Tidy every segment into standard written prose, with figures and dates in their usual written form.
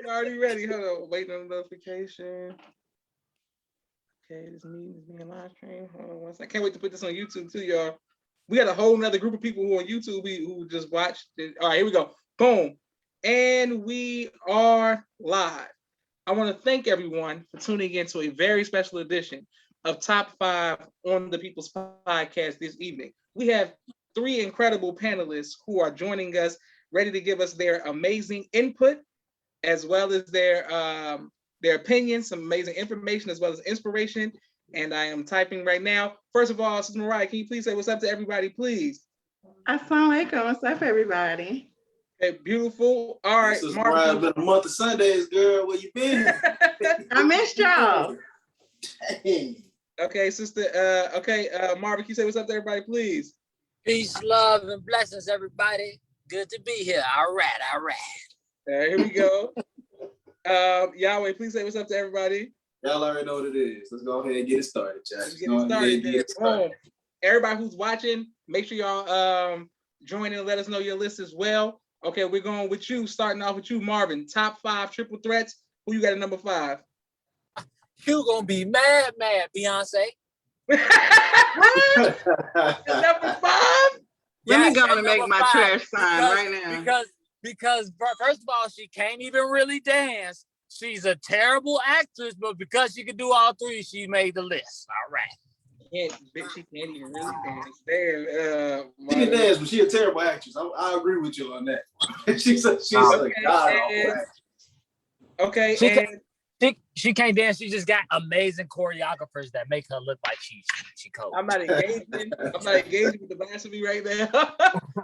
already ready. Hold on, waiting on the notification. Okay, this meeting is being live streamed. Hold on one second. I can't wait to put this on YouTube too, y'all. We got a whole nother group of people who are on YouTube who just watched it. All right, here we go. Boom. And we are live. I want to thank everyone for tuning in to a very special edition of Top 5 on the People's Podcast this evening. We have 3 incredible panelists who are joining us, ready to give us their amazing input, as well as their opinions, some amazing information, as well as inspiration. And I am typing right now. First of all, Sister Mariah, can you please say what's up to everybody, please? Assalamu alaikum. What's up, everybody? Okay, beautiful. All right, Sister Mariah, been a month of Sundays, girl. Where you been? I missed y'all. Dang. Okay, Sister. Marvin, can you say what's up to everybody, please? Peace, love, and blessings, everybody. Good to be here. All right. Here we go. Yahweh, please say what's up to everybody. Y'all already know what it is. Let's go ahead and get it started, chat. Let's get it started. Everybody who's watching, make sure y'all join in and let us know your list as well. Okay, we're going with you, starting off with you, Marvin. Top 5 triple threats. Who you got at number 5? You gonna be mad, Beyonce. What? Number 5? Let me go Yes, and make my trash sign right now. Because first of all, she can't even really dance. She's a terrible actress, but because she could do all 3, she made the list. All right. She can't even really dance. Damn. She can dance, but she's a terrible actress. I agree with you on that. she's a god. Okay. She can't dance. She just got amazing choreographers that make her look like she cold. I'm not engaging with the blasphemy right now.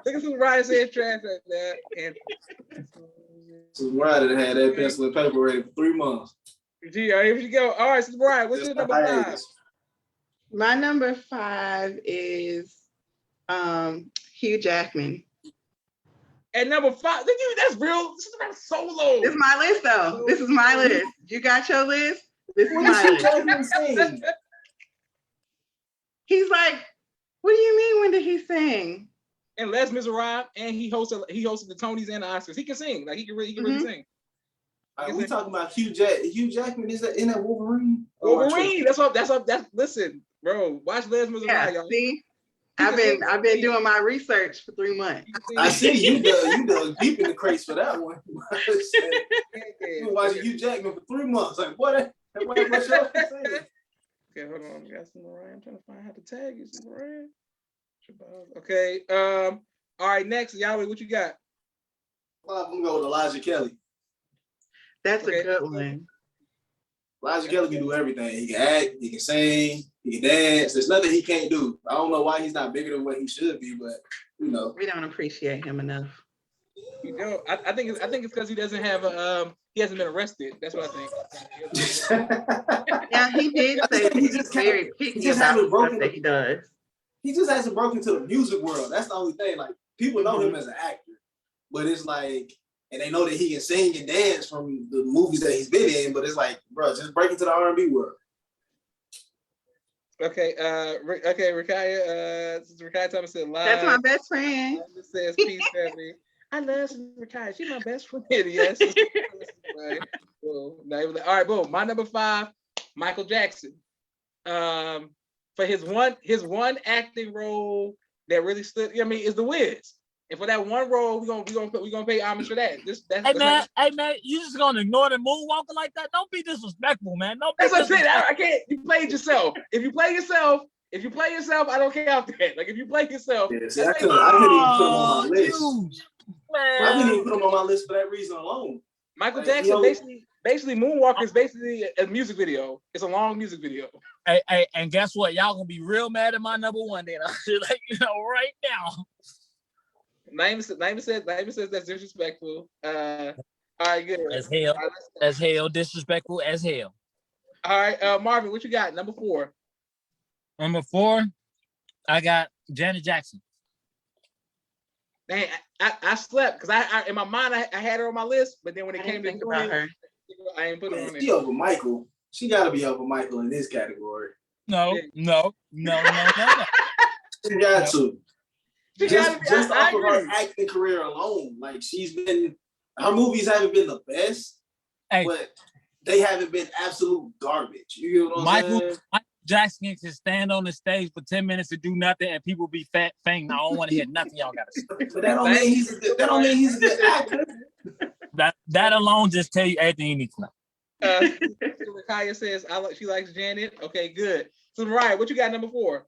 Look at some Ryan saying trash right there. And So Mariah had that pencil and paper ready for 3 months. Gee, here we go. All right, so Brian, what's your number 5? My number 5 is Hugh Jackman. At number 5, that's real. This is about Solo. This is my list, though. This is my list. You got your list? This is my list. He's like, what do you mean? When did he sing? And Les Miserables, and he hosted the Tonys and the Oscars. He can sing. Like he can really sing. We talking about Hugh Jackman. Is that in that Wolverine? Wolverine. That's listen, bro. Watch Les Miserables, y'all. See, I've been doing my research for 3 months. I see you dug deep in the crates for that one. You been watching Hugh Jackman for 3 months. Like what? What's your saying? Okay, hold on. We got some Mariah. I'm trying to find how to tag you, some Mariah. Okay. All right. Next, Yahweh, what you got? Well, I'm gonna go with Elijah Kelly. That's a good one. Elijah Kelly can do everything. He can act, he can sing, he can dance. There's nothing he can't do. I don't know why he's not bigger than what he should be, but you know. We don't appreciate him enough. You know, I think it's because he doesn't have he hasn't been arrested. That's what I think. Yeah, he did say that he's very picky about the stuff that he does. He just hasn't broken into the music world. That's the only thing. Like people know him as an actor, but it's like, and they know that he can sing and dance from the movies that he's been in. But it's like, bro, just break into the R&B world. Okay, Rakaya. Rakaya Thomas said live. That's my best friend. It says peace, family. I love Rakaya. She's my best friend. Yes. Right. Cool. All right, boom. My number 5, Michael Jackson. For his one acting role that really stood, is The Wiz. And for that one role, we're gonna pay homage for that. Hey man, you just gonna ignore the moonwalker like that? Don't be disrespectful, man. That's what I'm saying. I can't. You played yourself. If you play yourself, I don't count that. Like if you play yourself, I couldn't even put him on my list. Man. I couldn't even put him on my list for that reason alone. Michael Jackson basically Moonwalker is basically a music video. It's a long music video. Hey, and guess what? Y'all gonna be real mad at my number 1 then. I'll let you know right now. Naima says that's disrespectful. All right, good. As hell, disrespectful as hell. All right, Marvin, what you got? Number 4. Number 4, I got Janet Jackson. Dang, I slept because I in my mind I had her on my list, but then when it came to about her, I ain't put her on there. She over Michael. She gotta be over Michael in this category. No. She got to. Just off of her acting career alone, like her movies haven't been the best, Hey. but they haven't been absolute garbage. You get what I'm Michael saying? Jackson can stand on the stage for 10 minutes to do nothing, and people be fainting. I don't want to hear nothing y'all gotta say. But that don't mean he's a good actor. That alone just tell you everything you need to know. Rakaya says she likes Janet. Okay, good. So Mariah, what you got number 4?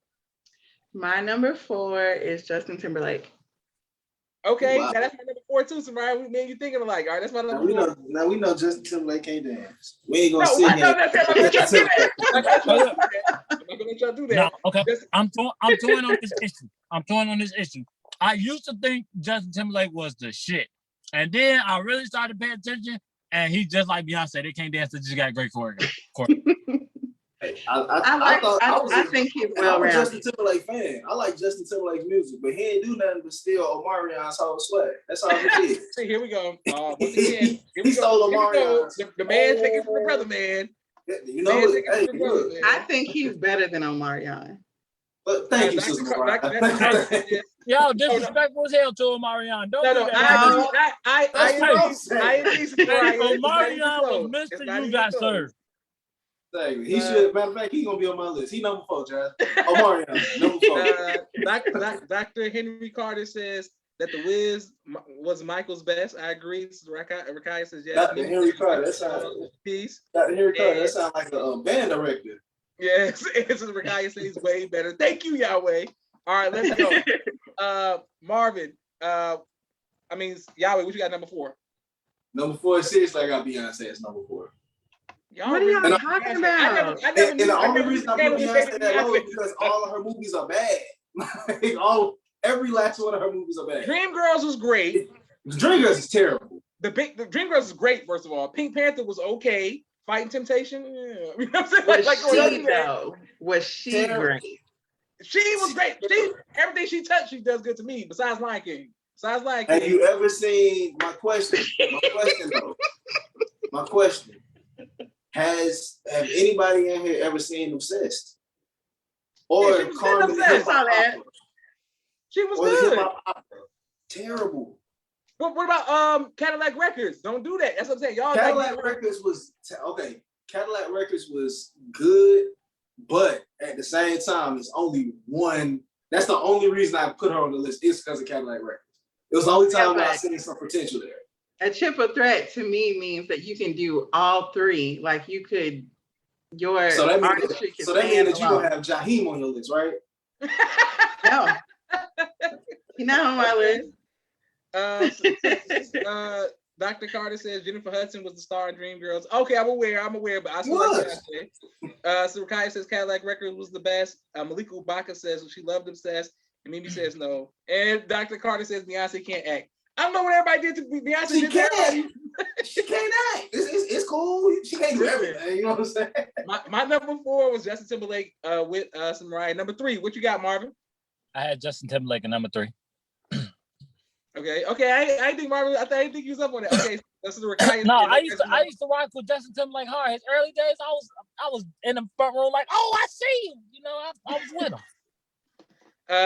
My number 4 is Justin Timberlake. Okay, Wow. now that's my number 4 too. So Mariah, me and you thinking alike. All right, that's my number 4. Now we know Justin Timberlake can't dance. We ain't gonna No, sit I know here. that's I'm not gonna let y'all do that. No, okay. I'm torn on this issue. I used to think Justin Timberlake was the shit. And then I really started paying attention, and he's just like Beyonce. They can't dance, they just got great choreography. I think he's I'm a well-rounded. Justin Timberlake fan. I like Justin Timberlake's music, but he ain't do nothing but steal Omarion's whole swag. That's all he did. See, here we go. Once again, He stole Omarion. The man taking from the brother, man. You know what? Hey, look. I think he's better than Omarion. But thank you, Sister Mariah. Yo, disrespectful as hell to Omarion. Don't No, do no, that. I Omarion was Mr. You Got Served. He should. Matter of fact, he's gonna be on my list. He number 4, Josh. Omarion, number 4. Dr. Henry Carter says that The Wiz was Michael's best. I agree. Rakaya says yes. Dr. Henry Carter. That sounds. Peace. Dr. Henry Carter. That sounds like a band director. Yes, Rakaya says he's way better. Thank you, Yahweh. All right, let's go. Marvin. Yahweh, what you got number 4? Number 4 is seriously. I got Beyonce as number 4. What are y'all talking about? And the only reason I put Beyonce that low is because all of her movies are bad. Every last one of her movies are bad. Dreamgirls was great. Dreamgirls is terrible. The Dreamgirls is great. First of all, Pink Panther was okay. Fighting Temptation, yeah. You know what I'm saying? Was she great? She was great. Everything she touched, she does good to me. Besides Lion King. Have you ever seen my question? My question. Have anybody in here ever seen Obsessed? Or Carmen? I saw that. She was good. Terrible. What about Cadillac Records? Don't do that. That's what I'm saying. Y'all Cadillac Records was okay. Cadillac Records was good, but at the same time, it's only one. That's the only reason I put her on the list is because of Cadillac Records. It was the only time I seen some potential there. A triple threat to me means that you can do all 3. Like you could, so that means that you don't have Jaheim on your list, right? No, he's not on my list. Dr. Carter says Jennifer Hudson was the star in Dreamgirls. Okay, I'm aware, but I still like that. So Rakaya says Cadillac Records was the best. Malika Ubaka says she loved Obsessed. And Mimi says no. And Dr. Carter says Beyonce can't act. I don't know what everybody did to Beyonce. She can't. She can't act. It's cool. She can't do everything. You know what I'm saying? My number 4 was Justin Timberlake with some Mariah. Number 3, what you got, Marvin? I had Justin Timberlake at number 3. Okay. I think Marvin. I think he was up on that. Okay, this is the Rakaya. No, I used to rock with Justin Timberlake hard. His early days, I was in the front row like, oh, I see him. You know, I was with him.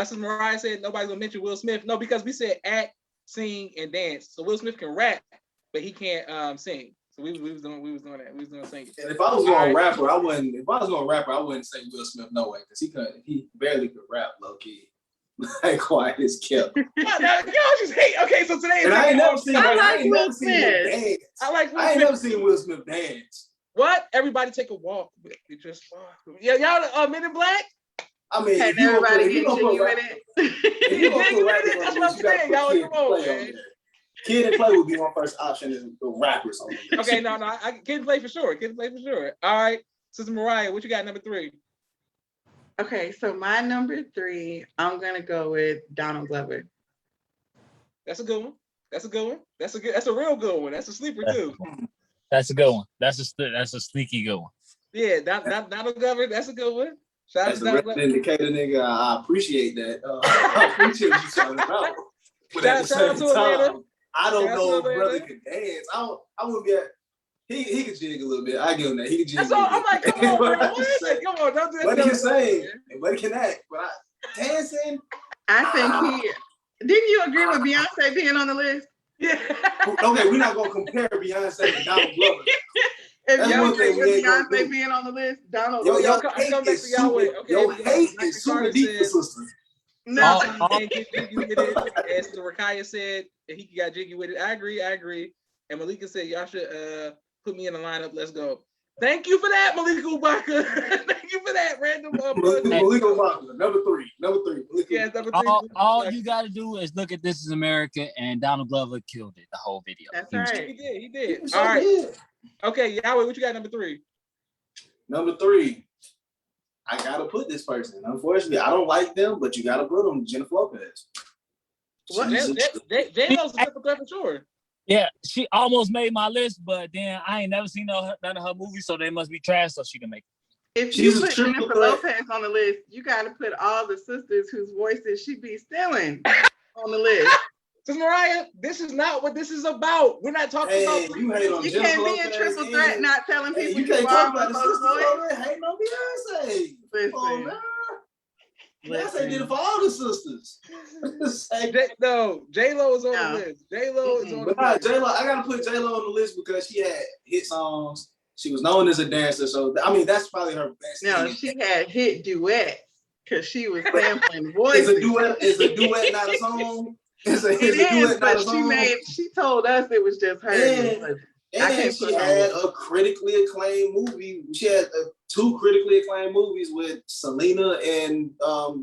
So Mariah said nobody's gonna mention Will Smith. No, because we said act, sing, and dance. So Will Smith can rap, but he can't sing. So we was doing that. We was doing singing. And if I was going rapper, I wouldn't. If I was going rapper, I wouldn't say Will Smith no way because he barely could rap low key. Like quiet as kept. Y'all just hate. Okay, so today. And I ain't never seen. I ain't never seen Will Smith dance. What? Everybody take a walk. You just y'all Men in Black. I mean, and everybody getting jiggy with it. That's what I'm saying. Y'all come on, man. Kid and Play would be my first option as the rappers. Okay, no, Kid and Play for sure. Kid and Play for sure. All right, Sister Mariah, what you got number 3? Okay, so my number 3, I'm gonna go with Donald Glover. That's a good one. That's a real good one. That's a sleeper too. That's a good one. That's a sneaky good one. Yeah, Donald Glover. That's a good one. Shout out to Donald Glover. Indicator, nigga. I appreciate that. I appreciate you shouting it out. But at the same time, I don't know if brother can dance. I wouldn't be. He could jig a little bit. I give him that. He could jig. That's all. I'm like, come on, bro. Like, come on, don't do that. But he can sing. But he can act. But dancing. I think didn't you agree with Beyonce being on the list? Yeah. Okay, we're not gonna compare Beyonce to Donald Glover. If That's you one don't thing think we ain't gonna Beyonce do. being on the list, Donald. Yo, Yo, your come hate back is to Yahweh. super. Okay, Your we got hate Michael is super Carter deep for said, sisters. No, can't get jiggy with it. And Sister Rakaya said that he got jiggy with it. I agree. And Malika said, y'all should put me in the lineup. Let's go. Thank you for that, Malika Ubaka. Thank you for that random Malika Obama, number three. Malika. Yeah, number 3. All you gotta do is look at This Is America, and Donald Glover killed it. The whole video. that's He was- right. He did. So All right. good. Okay, Yahweh, what you got number 3? Number 3. I gotta put this person. Unfortunately, I don't like them, but you gotta put them. Jennifer Lopez. What? J-Lo's a triple threat for sure. Yeah, she almost made my list, but then I ain't never seen none of her movies, so they must be trash, so she can make it. If She's you a put triple Jennifer threat. Lopez on the list, you got to put all the sisters whose voices she be stealing on the list. Sister Mariah, this is not what this is about. We're not talking Hey, about. you hate on You Jennifer can't be Lopez a triple and- threat not telling Hey, people you you can't borrow talk about the folks' sisters voice. over there. Hating on Beyonce. Come on, man. Beyonce did it for all the sisters. Say- No, J-Lo is on No. the list. J-Lo is on the But nah, list. J-Lo, I gotta put J-Lo on the list because she had hit songs. She was known as a dancer, so I mean that's probably her best. No, thing. she had hit duets because she was sampling Is voices. a duet not a song? Is a It is, duet not but a song? she told us it was just her. I And can't she put her on had the a critically acclaimed movie. She had 2 critically acclaimed movies with Selena and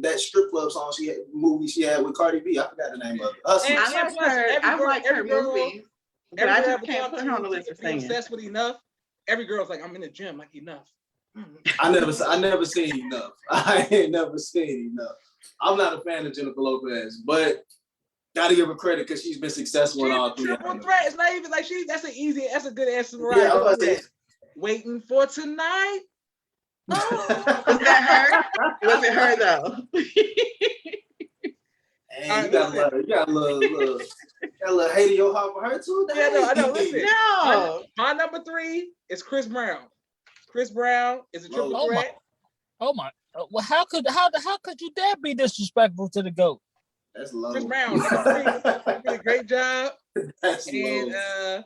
that strip club song she had with Cardi B. I forgot the name of it. And I like plus, her. every I girl- like her every girl- movies, but Every I girl just ever can't talked put to her on the list for be singing. obsessed with Enough. Every girl's like, I'm in the gym, like Enough. I never seen Enough. I ain't never seen Enough. I'm not a fan of Jennifer Lopez, but gotta give her credit because she's been successful in all 3. Triple threat. It's not even like that's a good answer. Right? Yeah, I was about to say, Waiting for tonight. Oh. Was that her? Was it her though? hey, you got a little hate in your heart for her too. Yeah, no, I know. Listen, No. my number 3 is Chris Brown. Chris Brown is a triple Oh my. threat. Oh my! Well, how could you dare be disrespectful to the GOAT? That's low. Chris Brown, number 3, he did a great job. That's And low.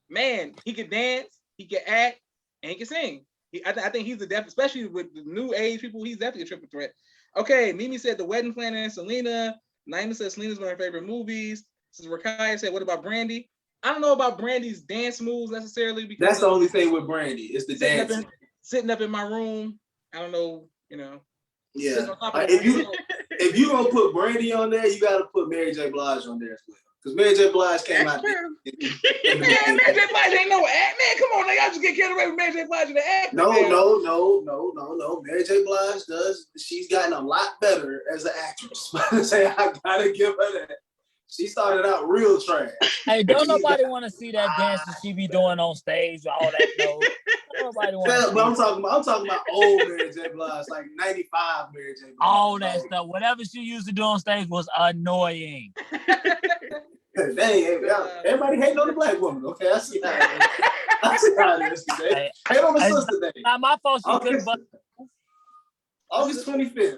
man, he can dance, he can act, and he can sing. I think he's especially with the new age people, he's definitely a triple threat. Okay, Mimi said The Wedding Planner and Selena. Naima said Selena's one of her favorite movies. This is Rakaya said, what about Brandy? I don't know about Brandy's dance moves necessarily because That's the only thing with Brandy. It's the dancing. Sitting up in my room. I don't know, Yeah. sitting on top of Like, the if you gonna put Brandy on there, you gotta put Mary J. Blige on there as well. Because Mary J. Blige came That's out. true. Man, Mary J. Blige ain't no act. Man, come on, y'all just get carried away with Mary J. Blige in the act. No. Mary J. Blige she's gotten a lot better as an actress. Say I gotta give her that. She started out real trash. Hey, don't nobody want to see that dance that she be doing on stage with all that nose. Nobody want to see But I'm talking about old Mary J. Blige, like 95 Mary J. Blige. all that stuff. Whatever she used to do on stage was annoying. Everybody hating on the black woman. Okay, I see how it is today. Hate on the sister day. Not my fault. She couldn't. But August 25th.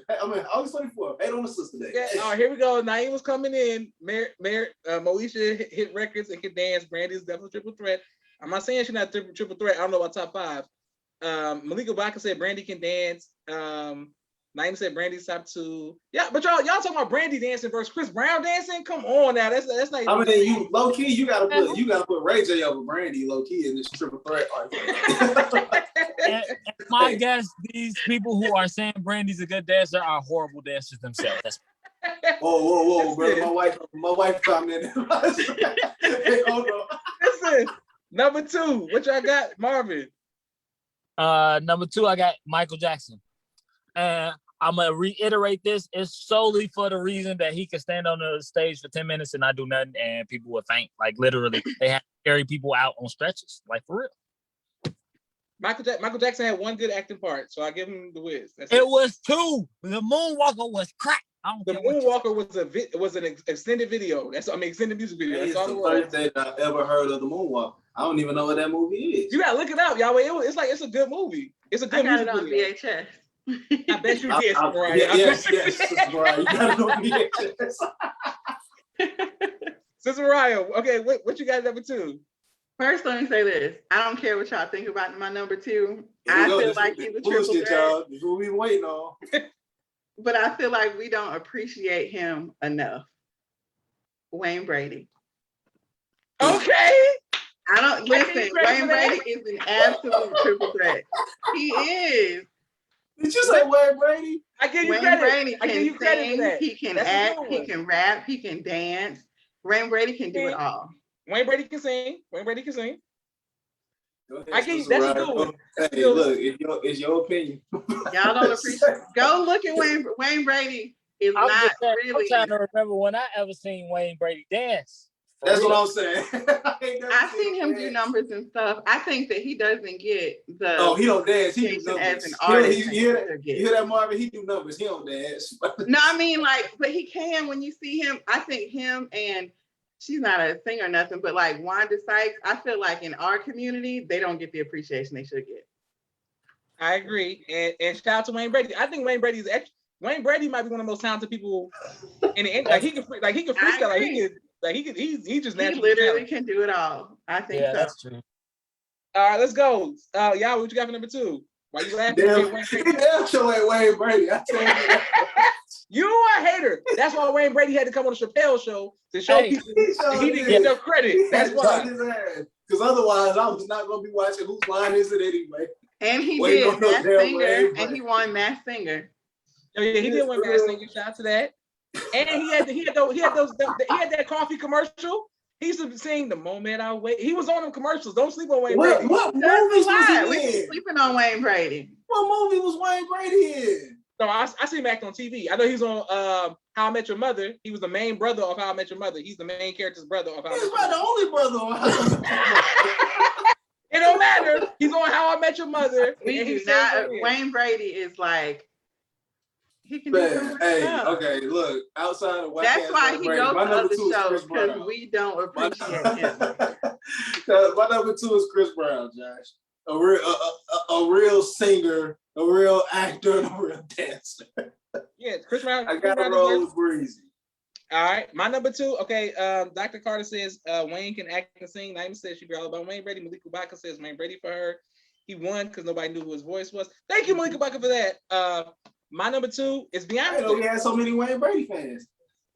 August 24th. Hate on the sister day. Yeah, all right, here we go. Naeem was coming in. Moesha hit records and can dance. Brandy's definitely triple threat. I'm not saying she's not triple threat. I don't know about top 5. Malika Baka said Brandy can dance. Naeem said Brandy's top 2. Yeah, but y'all talking about Brandy dancing versus Chris Brown dancing? Come on now, that's not even. I mean, you low key, you gotta put Ray J over Brandy low key in this triple threat argument. and my guess, these people who are saying Brandy's a good dancer are horrible dancers themselves. That's Whoa, brother! My wife commented. Hey, hold on. Listen, number 2, what y'all got, Marvin? Number 2, I got Michael Jackson. And I'm gonna reiterate this. It's solely for the reason that he could stand on the stage for 10 minutes and not do nothing, and people would faint. Like literally, they have to carry people out on stretches, like for real. Michael Jackson had one good acting part, so I give him the whiz. That's It was 2. The Moonwalker was crack. The Moonwalker was an extended video. Extended music video. It's That's all the it was. first day I ever heard of the Moonwalker. I don't even know what that movie is. You gotta look it up, y'all. It's a good movie. It's a I good got music it on video. VHS. I bet you did, Mariah. Yes, Mariah. You gotta know VHS. Sister Mariah, okay, what you got at number 2? First, let me say this. I don't care what y'all think about my number two. Here we I go. feel This like is he's a bullshit, triple threat, y'all. This is what we been waiting on. but I feel like we don't appreciate him enough. Wayne Brady. Okay. I don't I give listen. you credit Wayne for that. Brady is an absolute triple threat. He is. Did you say Wayne Brady? I give you Wayne credit. Brady I give can you credit for sing, that. he can That's a act, good he one. can rap, he can dance. Wayne Brady can do it all. Wayne Brady can sing. Wayne Brady can sing. Go ahead, I give you- Sister that's a Ryan. good one. Hey, Good one. look, it's your opinion. Y'all don't appreciate. Go look at Wayne Brady. Is I'm not just saying, really. I'm trying to remember when I ever seen Wayne Brady dance. For That's real. what I'm saying. I've seen him do numbers and stuff. I think that he doesn't get the. Oh, he don't dance. He do appreciation numbers. as an artist. You hear that, Marvin? He do numbers. He don't dance. No, I mean like, but he can when you see him. I think him and she's not a singer or nothing, but like Wanda Sykes, I feel like in our community they don't get the appreciation they should get. I agree. And shout out to Wayne Brady. I think Wayne Brady's Wayne Brady might be one of the most talented people in the like he can freestyle. He just He naturally literally talented. can do it all. I think Yeah, so. that's true. All right, let's go. Y'all, what you got for number two? Why you laughing? Damn, Wayne Brady? damn sure ain't Wayne Brady. I tell you that. You a hater. That's why Wayne Brady had to come on the Chappelle show to show Hey, people He sure he didn't did. get enough credit. That's why. Because otherwise, I was not gonna be watching Whose Line Is It anyway. And he Wait, did no, no, Masked damn Singer, Wayne and Brady. he won Masked Singer. Oh, yeah, he did win Masked Singer. Shout out to that. And he had that coffee commercial. He used to sing "The Moment I Wait." He was on them commercials. Don't sleep on Wayne Brady. What That's movies a lie. was We he be in? sleeping on Wayne Brady. What movie was Wayne Brady in? No, I see him act on TV. I know he's on How I Met Your Mother. He was the main brother of How I Met Your Mother. He's the main character's brother of How I He's Met Your about the Mother. only brother on How I Met Your Mother. It don't matter. He's on How I Met Your Mother. We and he do sings not. on it. Wayne Brady is like he can do so Man, much hey, stuff. okay, look, outside of white That's ass why Wayne he Brady, goes my to number other two is shows Chris because Brown. we don't My, appreciate him. my number two is Chris Brown, Josh. A real singer, a real actor, and a real dancer. Yeah, Chris Brown. I Chris got to Brown roll deserves- with Breezy. All right, my number two. Okay, Dr. Carter says Wayne can act and sing. Naima says she'd be all about Wayne Brady. Malika Baca says Wayne Brady for her. He won because nobody knew who his voice was. Thank you, Malika Baca, for that. My number two is I didn't know we Beyonce. had so many Wayne Brady fans.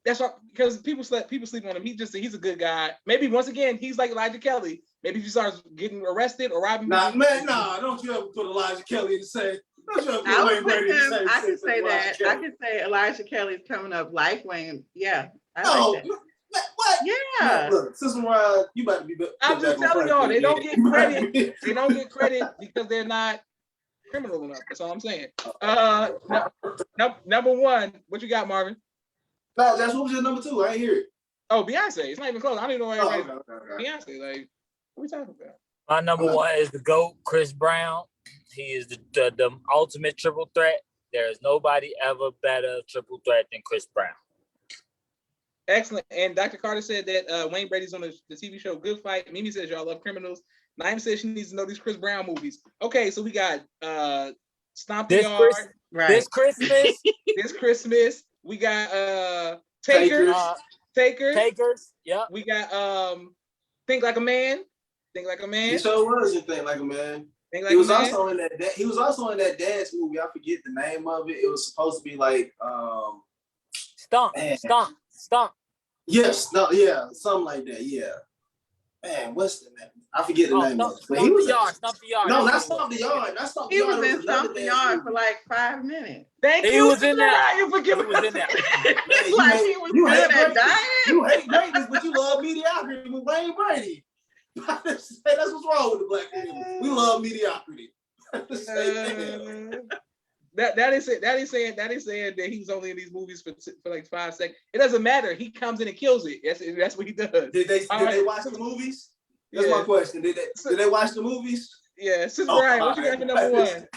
That's why, because people sleep on him. He's a good guy. Maybe once again, he's like Elijah Kelly. Maybe if he starts getting arrested or robbing Nah, people, man, nah, don't you ever put Elijah Kelly in the same. Don't you ever put I Wayne would Brady put in the him. same. I could sentence say as Elijah that. Kelly. I could say Elijah Kelly's coming up like Wayne. Yeah, I No, like that. what? Yeah. Look, Sister Ryan, you about to be. I'm just telling y'all, they don't get credit. They don't get credit because they're not criminal enough. That's all I'm saying. Number one, what you got, Marvin? No, that's what was your number two. I ain't hear it. Oh, Beyonce. It's not even close. I don't even know why Oh, everybody. okay. Beyonce, like, what are we talking about? My number one is the GOAT, Chris Brown. He is the ultimate triple threat. There is nobody ever better triple threat than Chris Brown. Excellent. And Dr. Carter said that Wayne Brady's on the TV show Good Fight. Mimi says y'all love criminals. Naima says she needs to know these Chris Brown movies. Okay, so we got Stomp the This Yard Right. This Christmas, this Christmas. We got Takers. Takers. Yep. We got Think Like a Man. Think Like a Man. He sure was a thing like a man. Think Like He was a Man. also in that. He was also in that dance movie. I forget the name of it. It was supposed to be like, Stomp. Man. Stomp. yes, no, yeah, something like that. Yeah, man, what's the name? I forget the name of it. But he was Stomp the Yard. no, not Stomp the Yard. Not Stomp the He Yard. was It in another Stomp the dance Yard movie. for like 5 minutes. Thank He you. was in there. Ryan, for giving He was us in there. Man, Like he was good at greatness. dining. You hate greatness, but you love mediocrity with Wayne Brady. That's what's wrong with the black community. We love mediocrity. That is saying that he was only in these movies for like 5 seconds. It doesn't matter. He comes in and kills it. That's what he does. Did they right. watch the movies? That's Yeah. my question. Did they watch the movies? Yeah, Sister Oh, Ryan, what you got for number one?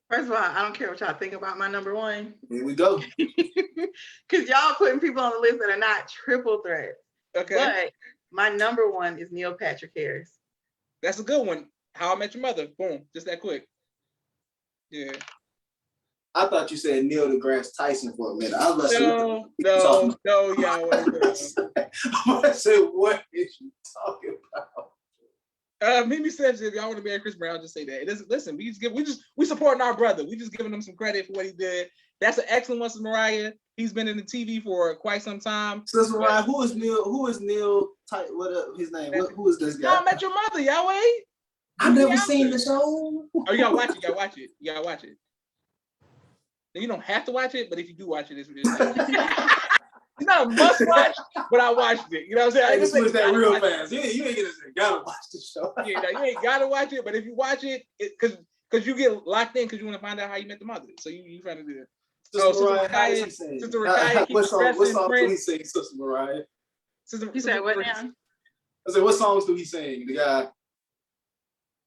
First of all, I don't care what y'all think about my number one. Here we go. Because y'all putting people on the list that are not triple threats. Okay, But my number one is Neil Patrick Harris. that's a good one. How I Met Your Mother. Boom, just that quick. Yeah. I thought you said Neil deGrasse Tyson for a minute. I was about to No, Yahweh. I said, what is you talking about? Mimi says if y'all want to marry Chris Brown, just say that. It doesn't listen. We supporting our brother. We just giving him some credit for what he did. That's an excellent one, Sister Mariah. He's been in the TV for quite some time. Sister Mariah, who is Neil? What his name? Who is this guy? I Met Your Mother, Yahweh. I've never seen the show. Oh, you gotta watch it. You gotta watch it. You don't have to watch it, but if you do watch it, it's not a must watch, but I watched it. You know what I'm saying? I just switch that real fast. You ain't gonna say gotta watch the show. Yeah, you ain't gotta watch it, but if you watch it, because you get locked in because you want to find out how you met the mother. So you trying to do it. Sister Mariah, Sister Rakaya, what song do he sing, Sister Mariah? You said what now? I said, what songs do he sing? The guy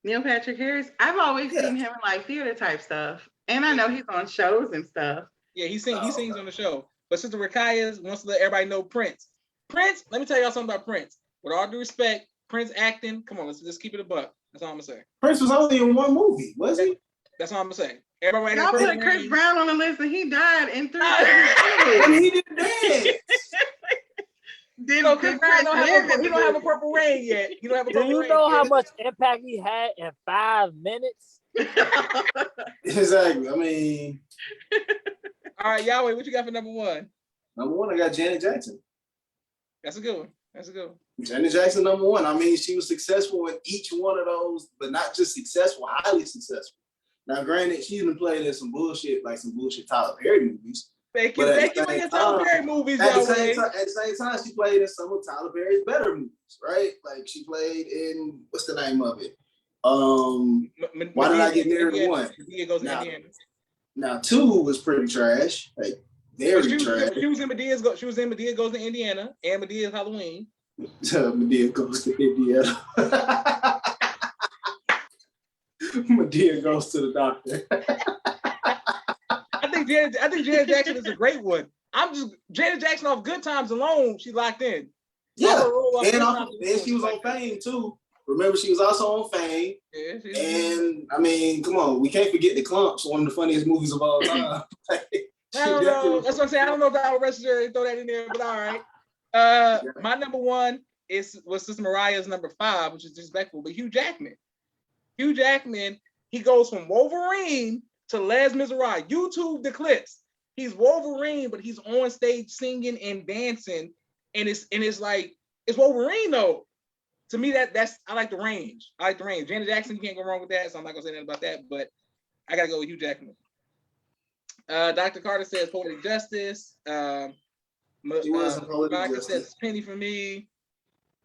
Neil Patrick Harris. I've always seen him in like theater type stuff, and I know he's on shows and stuff. Yeah, he sings on the show. But Sister Rakaya wants to let everybody know Prince. Prince, let me tell y'all something about Prince. With all due respect, Prince acting. Come on, let's just keep it a buck. That's all I'm gonna say. Prince was only in one movie, was he? That's all I'm gonna say. Everybody Y'all put Chris Brown on the list, and he died in 3 And he didn't dance. Chris Brown don't have a purple rain yet. You don't have a Do purple you rain know how yet. much impact he had in 5 minutes? Exactly. I mean, All right, Yahweh, what you got for number one? number one, I got Janet Jackson. That's a good one. Janet Jackson, number one. I mean, she was successful in each one of those, but not just successful, highly successful. Now, granted, she's been played in some bullshit Tyler Perry movies. Thank you for your Tyler Perry movies, At Yahweh. the same time, she played in some of Tyler Perry's better movies, right? Like she played in, what's the name of it? Why Did I Get Married to One? Medea Goes to Indiana. Now, 2 was pretty trash, like very trash. She was in Medea Goes to Indiana and Medea's Halloween. Medea Goes to Indiana. Medea Goes to the Doctor. I think Janet Jackson is a great one. Janet Jackson off Good Times alone, she locked in. Yeah, and she was on Fame too. Remember, she was also on Fame. Yeah, and I mean, come on, we can't forget The Clumps, one of the funniest movies of all time. I don't know. That's what I'm saying. I don't know if I would necessarily throw that in there, but all right. My number one was Sister Mariah's number 5, which is disrespectful, but Hugh Jackman. Hugh Jackman, he goes from Wolverine to Les Miserables. YouTube the clips. He's Wolverine, but he's on stage singing and dancing, and it's like it's Wolverine though. To me, that's I like the range. Janet Jackson, you can't go wrong with that, so I'm not gonna say anything about that. But I gotta go with Hugh Jackman. Dr. Carter says Poetic Justice. Vodka says Penny for me.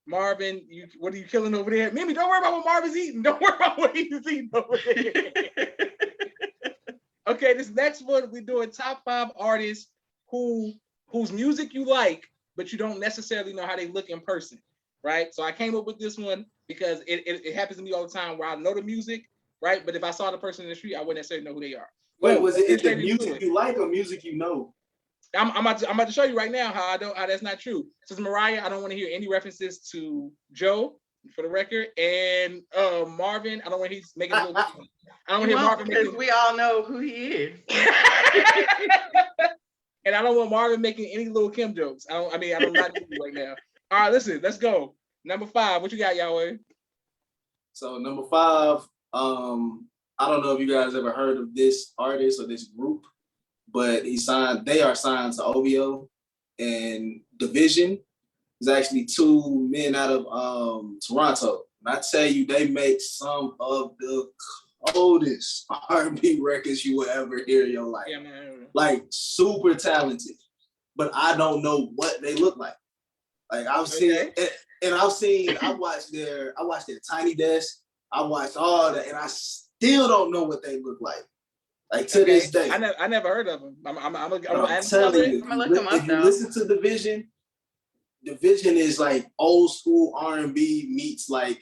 Marvin, what are you killing over there? Mimi, don't worry about what Marvin's eating. Don't worry about what he's eating over there. Okay, this next one, we're doing top 5 artists whose music you like, but you don't necessarily know how they look in person, right? So I came up with this one because it happens to me all the time where I know the music, right? But if I saw the person in the street, I wouldn't necessarily know who they are. Wait, was it the music you like or music you know? I'm about to show you right now how that's not true. Sister Mariah, I don't want to hear any references to Joe, for the record, and Marvin. I don't want he's making. I don't want to hear Marvin because we all know who he is. And I don't want Marvin making any Lil' Kim jokes. I'm not doing it right now. All right, listen, let's go. Number 5, what you got, Yahweh? So number 5, I don't know if you guys ever heard of this artist or this group, but they are signed to OVO, and Division is actually 2 men out of Toronto. And I tell you, they make some of the coldest R&B records you will ever hear in your life. Yeah, man. Like super talented, but I don't know what they look like. Like I've seen, and I watched their Tiny Desk. I watched all that, and I still don't know what they look like. Like to this day, I never heard of them. I'm gonna look them up. If you listen to Division is like old school R&B meets like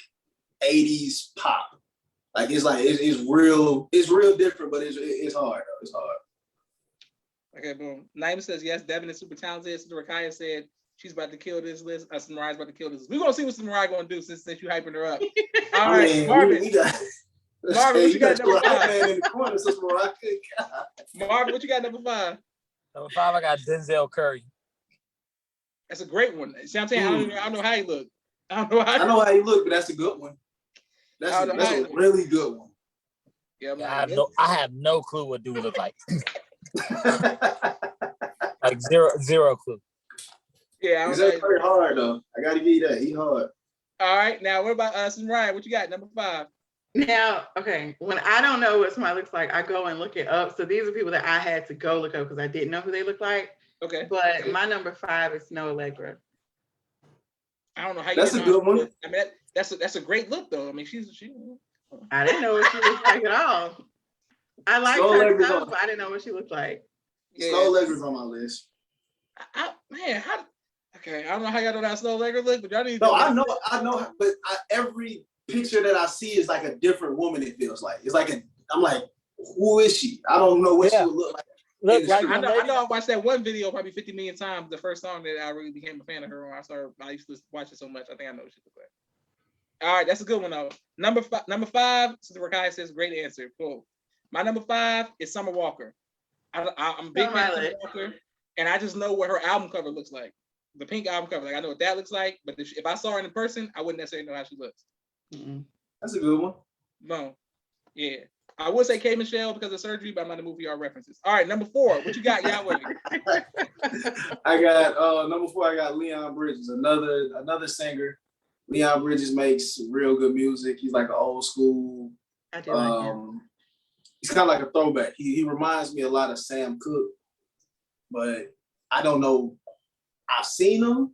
80s pop. Like it's real different, but it's hard though. It's hard. Okay, boom. Naima says yes. Devin is super talented. Sister Rakaya said she's about to kill this list. Mariah's about to kill this list. We're gonna see what Mariah gonna do since you hyping her up. All right, Marvin. Marvin, what you got your number hype five? man in the corner, Sister Mariah. Marvin, what you got number five? Number 5, I got Denzel Curry. That's a great one. See what I'm saying? I don't know how he look. I don't know how. I know how you look, but that's a good one. That's I don't know how a you look. really good one. Yeah, Yeah, I have no clue what dude look like. Like zero clue. Yeah, I He's don't know. very hard though. I gotta give you that. He hard. All right, now what about Sister Ryan? What you got? Number five. Now, okay, when I don't know what somebody looks like, I go and look it up. So these are people that I had to go look up because I didn't know who they look like. Okay. But my number 5 is Snow Allegra. I don't know how you. That's a good one. I mean, that's a great look though. I mean, she. I didn't know what she looked like at all. I like Snow her Allegra's stuff, on- but I didn't know what she looked like. Yeah. Snow Allegra's on my list. Man, how? Okay, I don't know how y'all know how Snow Allegra look, but y'all need. No, I know, but every picture that I see is like a different woman. It feels like it's like I'm like, who is she? I don't know what she would look like. Look like I the know. lady- I know. I watched that one video probably 50 million times. The first song that I really became a fan of her on. I used to watch it so much. I think I know what she looked like. All right, that's a good one though. Number five. Sister Rakai says, great answer. Cool. My number 5 is Summer Walker. I'm a big fan of Summer Walker, and I just know what her album cover looks like. The pink album cover, like I know what that looks like. But if I saw her in person, I wouldn't necessarily know how she looks. That's a good one. No, yeah. I would say K Michelle because of surgery, but I'm not gonna move for y'all references. All right, number 4. What you got, Yahweh? I got number 4. I got Leon Bridges, another singer. Leon Bridges makes real good music. He's like an old school. I do like him. He's kind of like a throwback. He reminds me a lot of Sam Cooke, but I don't know. I've seen him.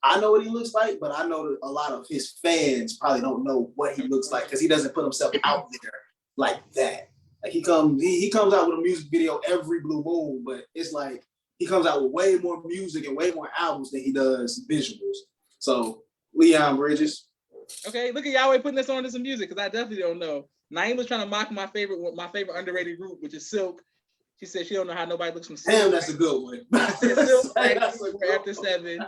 I know what he looks like, but I know that a lot of his fans probably don't know what he looks like because he doesn't put himself out there like that. Like he comes out with a music video every blue moon, but it's like he comes out with way more music and way more albums than he does visuals. So Leon Bridges. Okay, look at Yahweh putting this on to some music because I definitely don't know. Naeem was trying to mock my favorite underrated group, which is Silk. She said she don't know how nobody looks from Silk. Damn, that's a good one. Silk That's a good after 7.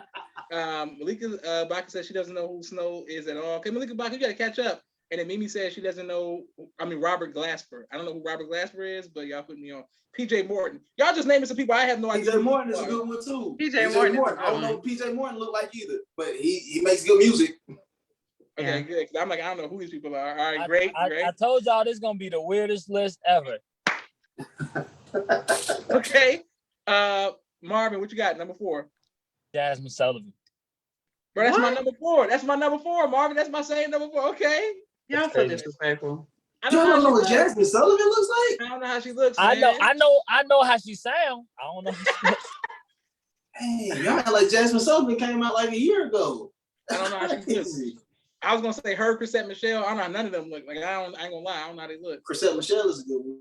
Malika Baka said she doesn't know who Snow is at all. Okay, Malika Baka, you gotta catch up. And then Mimi said she doesn't know. Robert Glasper. I don't know who Robert Glasper is, but y'all put me on. PJ Morton. Y'all just naming some people I have no idea. PJ Morton is a good one too. PJ Morton. I don't know what PJ Morton look like either, but he makes good music. Okay, good. I'm like, I don't know who these people are. All right, great. I told y'all this is gonna be the weirdest list ever. Okay. Marvin, what you got? Number 4. Jasmine Sullivan. Bro, that's my number 4. That's my number 4, Marvin. That's my same number 4. Okay. Y'all so disrespectful. I You don't know what looks. Jasmine Sullivan looks like? I don't know how she looks. I man. know how she sound. I don't know. How she looks. Hey, y'all act like Jasmine Sullivan came out like a year ago. I don't know how she looks. I was gonna say her, Chrisette Michelle. I don't know how none of them look. Like I ain't gonna lie. I don't know how they look. Chrisette Michelle is a good one.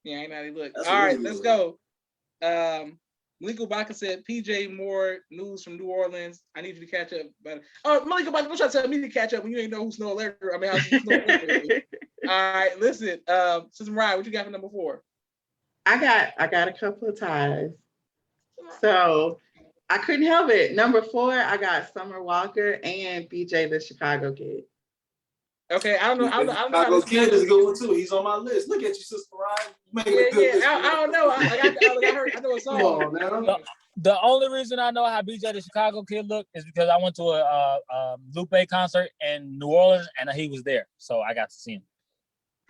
Yeah, I ain't know how they look. That's All a right, really let's good go. Malika Baka said, PJ Moore, news from New Orleans. I need you to catch up. But Malika Baka, don't try to tell me to catch up when you ain't know who Snow Allegra. I mean, who Snow Allegra is. All right, listen. Sister Mariah, what you got for number 4? I got a couple of ties. So I couldn't help it. Number 4, I got Summer Walker and BJ the Chicago Kid. Okay, I don't know. I don't know. Chicago Kid is a good one too. He's on my list. Look at you, Sister Ryan. Making a good list. I don't know. I know a song. Come on, man. The only reason I know how BJ the Chicago Kid looked is because I went to a Lupe concert in New Orleans and he was there, so I got to see him.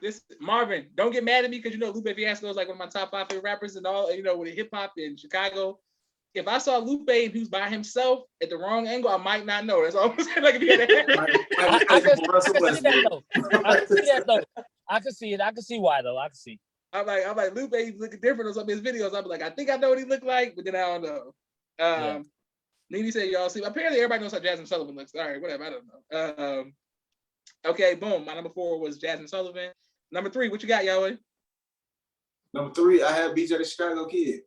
This Marvin, don't get mad at me because you know Lupe Fiasco is like one of my top 5 favorite rappers and all. You know, with hip hop in Chicago. If I saw Lupe and he was by himself at the wrong angle, I might not know. That's all I'm saying. Like if he had a I can see that though. I can see it. I can see why though. I can see. I'm like Lupe, he's looking different on some of his videos. I'm like, I think I know what he looked like, but then I don't know. Nene said y'all see. Apparently everybody knows how Jasmine Sullivan looks. All right, whatever. I don't know. Okay, boom. My number 4 was Jasmine Sullivan. Number 3, what you got, Yahweh? Number 3, I have BJ the Chicago Kid.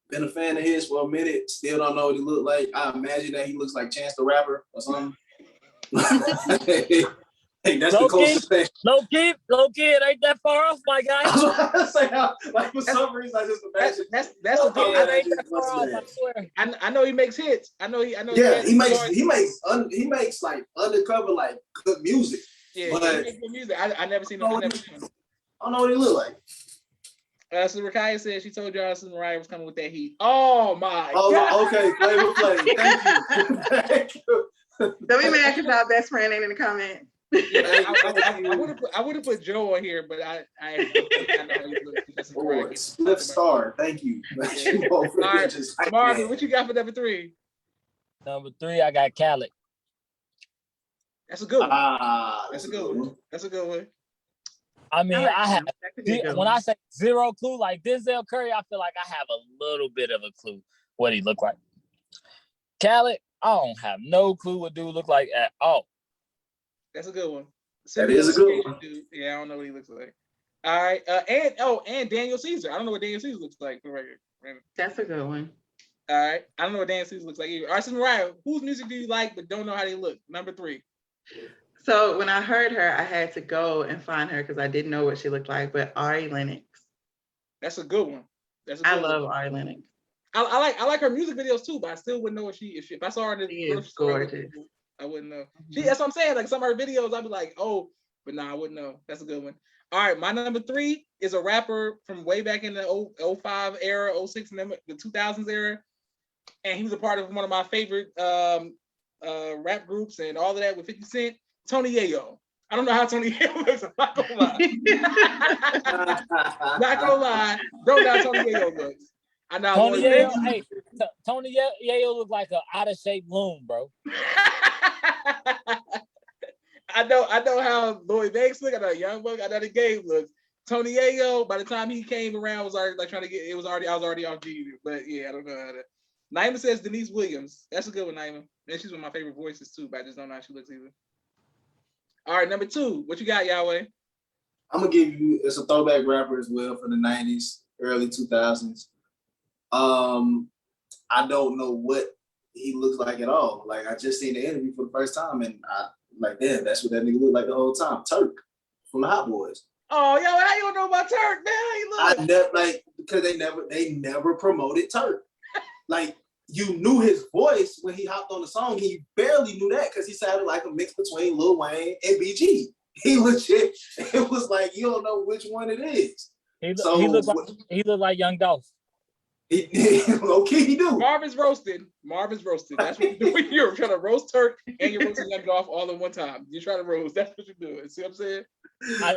Been a fan of his for a minute. Still don't know what he look like. I imagine that he looks like Chance the Rapper or something. Hey, that's the closest thing. Low key, it ain't that far off, my guy. Like for some reason, I just imagine. That's the thing. It ain't that far off, I swear. I know he makes hits. I know. Yeah, he makes like undercover like good music. Yeah, But- he makes good music. I never seen him. I never seen him. I don't know what he look like. So Rakaya said she told y'all Sister Mariah was coming with that heat. Oh my Oh, god. okay, Flavor Flav. Thank you. Thank you. Don't be mad because our best friend ain't in the comment. Yeah, I would have put Joe on here, but I know how you look. That's Oh, correct. split star. Thank you. Thank you both for All right, just- Marvin, what you got for number 3? Number 3, I got Khaled. That's a good one. Ah, That's a good one. That's a good one. I mean, like I have him. That could be a good when one. I say zero clue, like Denzel Curry, I feel like I have a little bit of a clue what he looked like. Khaled, I don't have no clue what dude look like at all. That's a good one. That is a good one. Dude. Yeah, I don't know what he looks like. All right, and Daniel Caesar. I don't know what Daniel Caesar looks like for record. That's a good one. All right, I don't know what Daniel Caesar looks like either. All right, Sister Mariah, whose music do you like but don't know how they look? Number 3. So when I heard her, I had to go and find her because I didn't know what she looked like. But Ari Lennox, That's a good one. That's a good I love one. Ari Lennox. I like her music videos too, but I still wouldn't know what if I saw her in the She is grocery store, gorgeous. I wouldn't know. Mhm. That's what I'm saying. Like some of her videos, I'd be like, oh, but nah, I wouldn't know. That's a good one. All right, my number 3 is a rapper from way back in the 05 era, 06, and the 2000s era, and he was a part of one of my favorite rap groups and all of that with 50 Cent, Tony Yayo. I don't know how Tony Yayo looks. I'm not gonna lie. Not gonna lie. Don't know how Tony Yayo looks. I know Tony Lloyd Yayo, Banks- hey, Tony Yayo look like an out of shape loon, bro. I know how Lloyd Banks look. I know Young Buck. I know the Gabe looks. Tony Yayo, by the time he came around, was already like trying to get. I was already off G. But yeah, I don't know how to. Naima says Denise Williams. That's a good one, Naima. And she's one of my favorite voices too. But I just don't know how she looks either. All right, number 2. What you got, Yahweh? I'm gonna give you. It's a throwback rapper as well from the '90s, early 2000s. I don't know what he looks like at all. Like I just seen the interview for the first time, and I like, damn, that's what that nigga looked like the whole time. Turk from the Hot Boys. Oh, yo, how you don't know about Turk, man? How you I look? never like because they never promoted Turk. Like you knew his voice when he hopped on the song. He barely knew that because he sounded like a mix between Lil Wayne and BG. He legit. It was like you don't know which one it is. He So looked like Young Dolph. low key he do. Marvin's roasted. That's what you're doing. You're trying to roast Turk and you're roasting Young Dolph all in one time. You're trying to roast. That's what you're doing. See what I'm saying?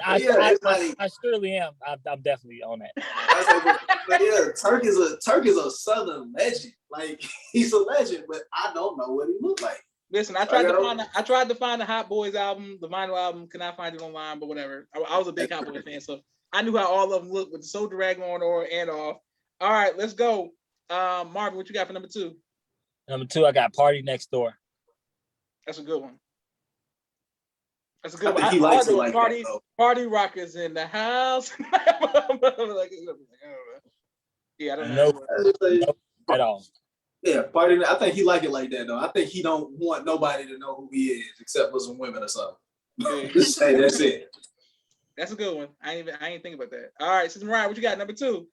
I surely am. I'm definitely on that. was like, but yeah, Turk is a Southern legend. Like he's a legend, but I don't know what he looked like. Listen, I tried to find the Hot Boys album, the vinyl album. Could not find it online, but whatever. I was a big Hot Boys fan, so I knew how all of them looked with the Soldier Rag on or and off. All right, let's go. Marvin, what you got for number 2? Number 2, I got Party Next Door. That's a good one. That's a I good think one. he likes it like party, that, though. party rockers in the house. Yeah, I don't know. Nope. At all. Yeah, party. I think he like it like that though. I think he don't want nobody to know who he is except for some women or something. Yeah. Just say that's it. That's a good one. I ain't think about that. All right, Sister Mariah, what you got? Number 2.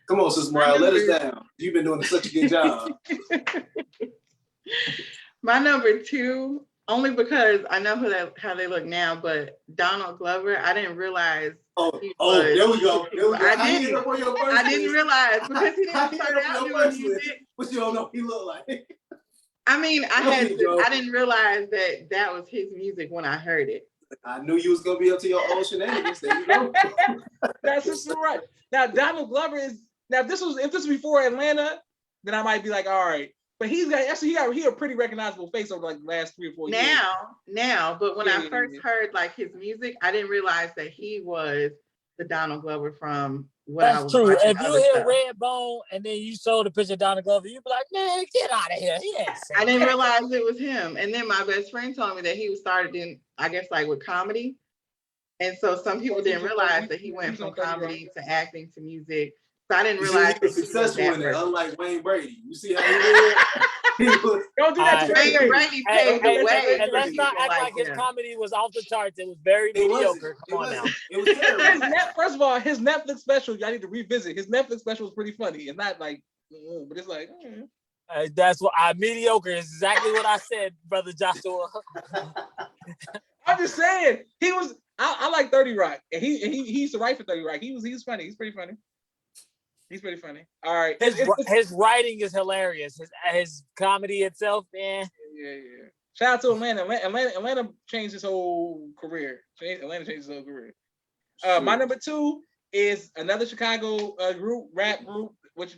Come on, Sister Mariah, let us down. You've been doing such a good job. My number 2, only because I know how they look now, but Donald Glover, I didn't realize. Oh, He there was. we go. There we go. I How he didn't. end up on your first I didn't list? realize because he How didn't he start end up out on your doing first list? music. But you don't know what he look like. I mean, There we go. I didn't realize that was his music when I heard it. I knew you was gonna be up to your old shenanigans. There you go. That's just right. Now Donald Glover is if this was before Atlanta, then I might be like, all right. But he a pretty recognizable face over like the last 3 or 4 years. Now, but when I first Yeah. heard like his music, I didn't realize that he was the Donald Glover from what I That's was true. watching If you other hear stuff. Redbone and then you saw the picture of Donald Glover, you'd be like, man, get out of here. He ain't I saying didn't that. realize it was him. And then my best friend told me that he was started in, I guess, like with comedy. And so some people didn't realize that he went from comedy to acting to music. So I didn't You see, realize he was that he was successful that in it, person. unlike Wayne Brady. You see how he did? He was. Don't do that to Wayne Wayne Brady. Brady Hey, paved hey, the way and for let's not people act like his him. comedy was off the charts. It was very It wasn't. mediocre. It Come on now. wasn't. It was terrible. First of all, his Netflix special, I need to revisit. His Netflix special was pretty funny. It's not like, but it's like, That's what mediocre is exactly what I said, brother Joshua. I'm just saying he was. I like 30 Rock, and he used to write for 30 Rock. He was funny. He's pretty funny. He's pretty funny. All right. His writing is hilarious. His comedy itself, man. Yeah. Shout out to Atlanta. Atlanta changed his whole career. Atlanta changed his whole career. My number 2 is another Chicago rap group, which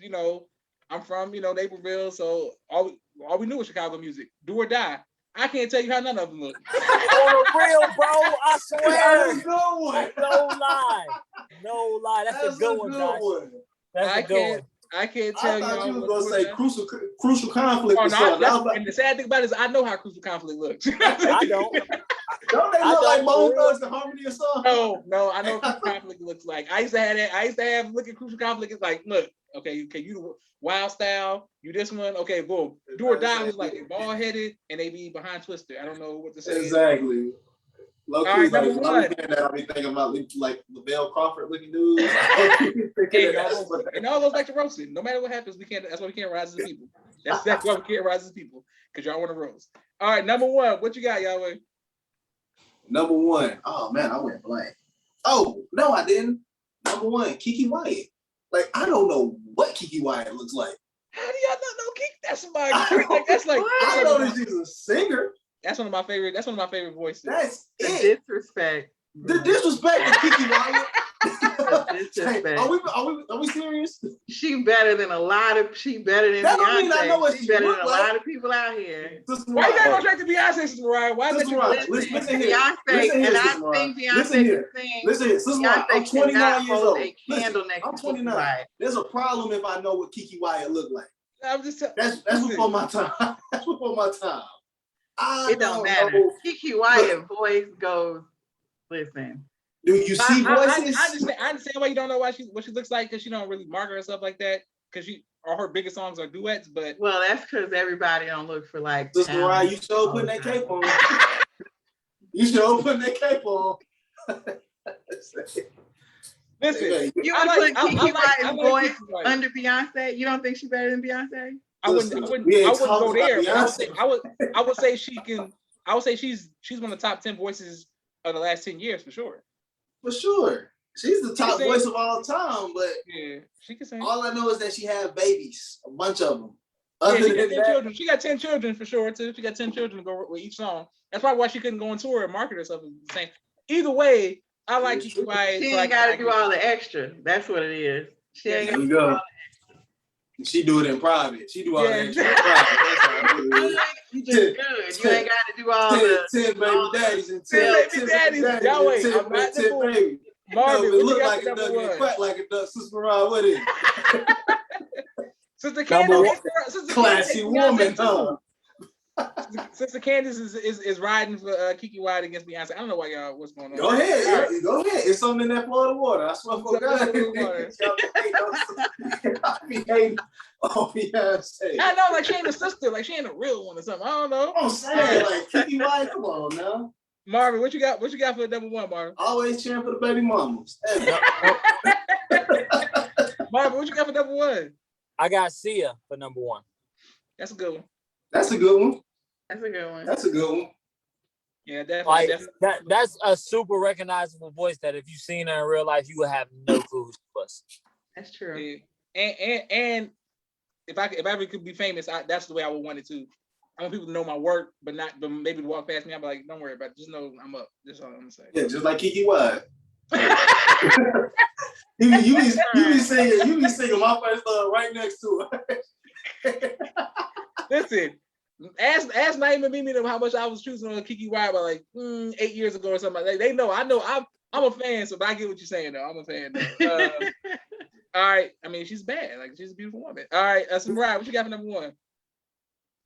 I'm from Naperville, so all we knew was Chicago music. Do or Die. I can't tell you how none of them look. On the real, bro. I swear. That's a good one. No lie. That's a good one, Josh. That's a good one. I can't I tell thought you. you was gonna say crucial conflict. Oh, or something. and the sad thing about it is I know how Crucial Conflict looks. I don't. Don't they look like Bone Thugs and Harmony or something? No, I know what Crucial Conflict looks like. I used to have that. I used to have look at Crucial Conflict. It's like, look, okay, you Wild Style, you this one, okay, boom. Do or Die was like they bald headed and they be behind Twister. I don't know what to say. Exactly. Low key, All right, like, number when I one. be hearing that, I be thinking about like Lavelle Crawford looking dudes. Hey, it all goes back to roasting. No matter what happens, we can't. That's why we can't rise as people. That's why we can't rise as people because y'all want to roast. All right, number 1. What you got, Yahweh? Number 1. Oh man, I went blank. Oh no, I didn't. Number 1, Keke Wyatt. Like I don't know what Keke Wyatt looks like. How do y'all not know Keke? That's somebody. Like, that's like. I know that she's a singer. That's one of my favorite. That's one of my favorite voices. That's The it. disrespect. The disrespect to Keke Wyatt. Disrespect. Are we serious? She better than a lot of. She better than That don't mean I know Beyonce. what She she better look than a like. lot of people out here. Sister Why you gotta go Mariah. straight to Beyonce, Sister Mariah? Why is that Sister you? Mariah. Listen here. Beyonce, Listen here, and Sister I Mariah. think Beyonce Listen here. can sing. Listen here. Sister Mariah, I'm Beyonce 29 cannot years hold old. a candle Listen, next I'm to 29. Keke Wyatt. There's a problem if I know what Keke Wyatt look like. I'm just That's before my time. That's before my time. It don't matter. Keke Wyatt voice goes. Listen. Do you see voices? I understand why you don't know what she looks like because she don't really market herself like that because all her biggest songs are duets. But Well, that's because everybody don't look for like. Sister Mariah, you sure putting that cape on. You sure putting that cape on. listen, You I would like- put Keke Wyatt's voice Keke Wyatt. under Beyonce. You don't think she's better than Beyonce? I wouldn't go there. But I would say she can. I would say she's one of the top 10 voices of the last 10 years for sure. For sure. She's the top sing. voice of all time, but Yeah, she can sing. all I know is that she had babies, a bunch of them. Yeah, Other she got than 10 that, children. She got 10 children for sure too. She got 10 children to go with each song. That's probably why she couldn't go on tour and market herself the same. Either way, I like It's Keke true. Wyatt. She so I ain't can- got I to do can- all the extra. That's what it is. She ain't there got you to do all go. She do it in private. She do all Yeah. that shit in private. That's all it is. You just good. You ain't got to do all 10 the. baby daddies and 10 baby 10 daddies. and Yahweh, 10 I'm not the 10 fool. babies. Marvin, No, what it you look got like for a duck number and it 1? quack like a duck. Sister Mariah, what is it? Sister Number Candace, one. Classy woman, huh? Sister Candace is riding for Keke Wyatt against Beyonce. I don't know why y'all. What's going on? Go ahead. All right. Go ahead. It's something in that Florida water. I swear for Something God. in Florida water. I be hating on Beyonce. I know, like she ain't a sister, like she ain't a real one or something. I don't know. I'm saying, like, Keke Wyatt, come on now. Marvin, what you got? What you got for number 1, Marvin? Always cheering for the baby mamas. Hey, Marvin, what you got for number 1? I got Sia for number 1. That's a good one. that's a good one. That's a good one. That's a good one. Yeah, definitely. Like definitely. that's a super recognizable voice that if you seen her in real life, you would have no clue who she was. That's true. Yeah. And if I ever could be famous, that's the way I would want it too. I want people to know my work, but maybe to walk past me. I'm like, don't worry about it. Just know I'm up. That's all I'm gonna say. Yeah, just like Keke Wyatt. you be singing my first love right next to her. Listen, ask Naeem and Mimi how much I was choosing on Keke Wyatt by like 8 years ago or something. They know. I know. I'm a fan, so but I get what you're saying though. I'm a fan. Though. All right. I mean, she's bad. Like she's a beautiful woman. All right, Mariah, what you got for number 1?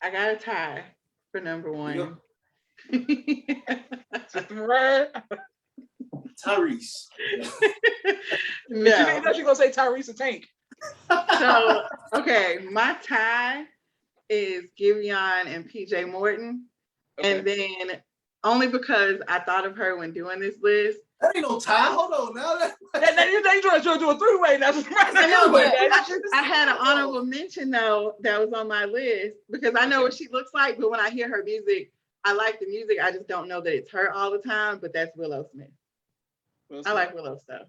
I got a tie for number 1. Sister Mariah. Tyrese. No. You know she's gonna say Tyrese Tank. So okay, my tie is Giveon and PJ Morton. Okay. And then only because I thought of her when doing this list. That ain't no tie. Hold on now. You trying to do a 3-way now. I know, but I had an honorable mention though that was on my list because I know what she looks like, but when I hear her music, I like the music. I just don't know that it's her all the time, but that's Willow Smith. Will I Smith. like Willow stuff.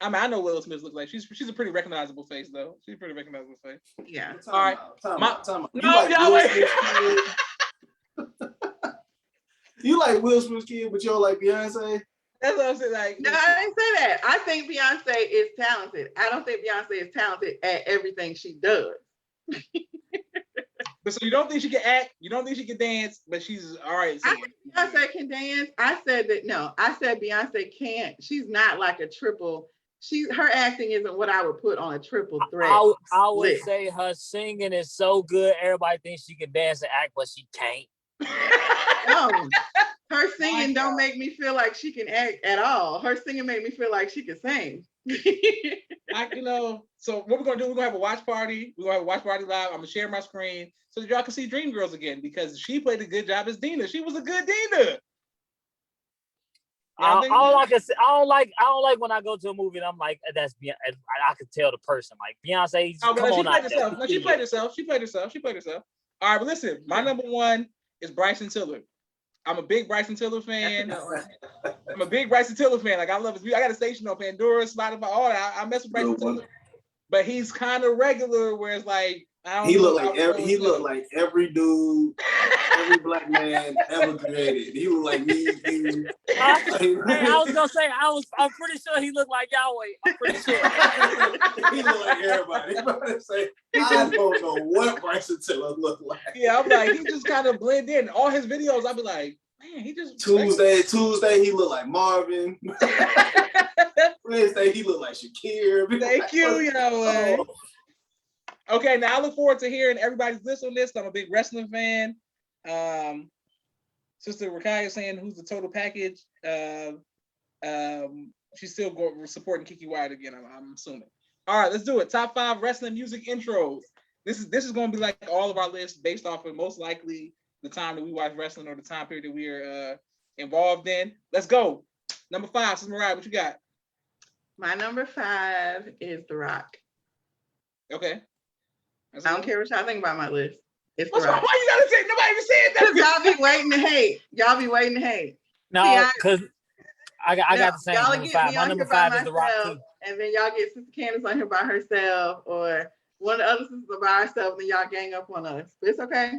I mean, I know Willow Smith looks like she's a pretty recognizable face though. She's a pretty recognizable face. Yeah. Time All right. out, time My- out, time out. No, You like y'all Will wait. Smith's kid? You like Will Smith's kid, but you don't like Beyonce? That's what I'm saying. Like, No, I didn't say that. I think Beyonce is talented. I don't think Beyonce is talented at everything she does. but so you don't think she can act? You don't think she can dance? But she's all right. I singing. think Beyonce can dance. I said that no. I said Beyonce can't. She's not like a triple. Her acting isn't what I would put on a triple threat. I would list. say her singing is so good. Everybody thinks she can dance and act, but she can't. No, her singing God. don't make me feel like she can act at all. Her singing made me feel like she can sing. So what we're gonna do? We're gonna have a watch party. We're gonna have a watch party live. I'm gonna share my screen so that y'all can see Dreamgirls again because she played a good job as Dina. She was a good Dina. I don't like when I go to a movie and I'm like, that's Beyonce. I could tell the person like Beyonce. Oh, but Come no, she on played out herself. there. No, she played herself. She played herself. She played herself. All right, but listen, my number one is Bryson Tiller. I'm a big Bryson Tiller fan. I'm a big Bryson Tiller fan. Like I love his music. I got a station on Pandora, Spotify, all that. I mess with Bryson Tiller. But he's kind of regular, where it's like I don't. He know looked how like to go he with looked him. like every dude, every black man ever created. He was like me. I was gonna say I'm pretty sure he looked like Yahweh. I'm pretty sure. He looked like everybody. I'm about to say, I don't know what Bryson Tiller looked like. Yeah, I'm like he just kind of blend in. All his videos, I'll be like, man, he just Tuesday, he looked like Marvin. Wednesday, he looked like Shakir. Thank you, Yahweh. Okay, now I look forward to hearing everybody's list on this. I'm a big wrestling fan. Sister Rakaya saying who's the total package. She's still supporting Kiki Wyatt again, I'm assuming. All right, let's do it. Top 5 wrestling music intros. This is going to be like all of our lists based off of most likely the time that we watch wrestling or the time period that we are involved in. Let's go. Number 5, Sister Mariah, what you got? My number 5 is The Rock. Okay. I don't care what y'all think about my list. It's The What's wrong? Rock. Why you gotta say nobody even said Because that? y'all be waiting to hate. Y'all be waiting to hate. No, because I got the same Y'all number get 5. me My on number here by 5 is The Rock myself, too. and then y'all get Sister Candace on here by herself, or one of the other sisters by herself, and then y'all gang up on us. But it's okay.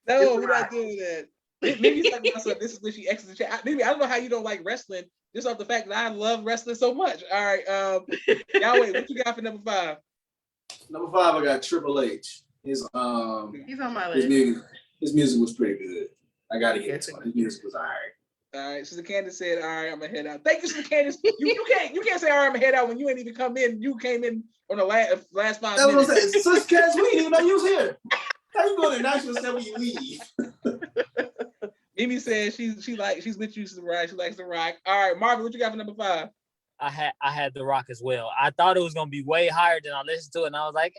No, It's we're not right. doing that. Maybe it's like myself. This is when she exits the chat. Maybe I don't know how you don't like wrestling, just off the fact that I love wrestling so much. All right, Yahweh, what you got for number 5? Number 5, I got Triple H. He's on my His list. music was pretty good. I gotta get it. His music was alright. All right, Sister Candace said, "All right, I'm gonna head out." Thank you, Sister Candace. You can't say, "All right, I'm gonna head out" when you ain't even come in. You came in on the last 5 That's what I'm minutes. saying. Sis Cass, we didn't even know you was here. How you going to announce yourself when you leave? Mimi said she's with you, Sister Mariah. She likes The Rock. All right, Marvin, what you got for number 5? I had The Rock as well. I thought it was gonna be way higher than I listened to it, and I was like,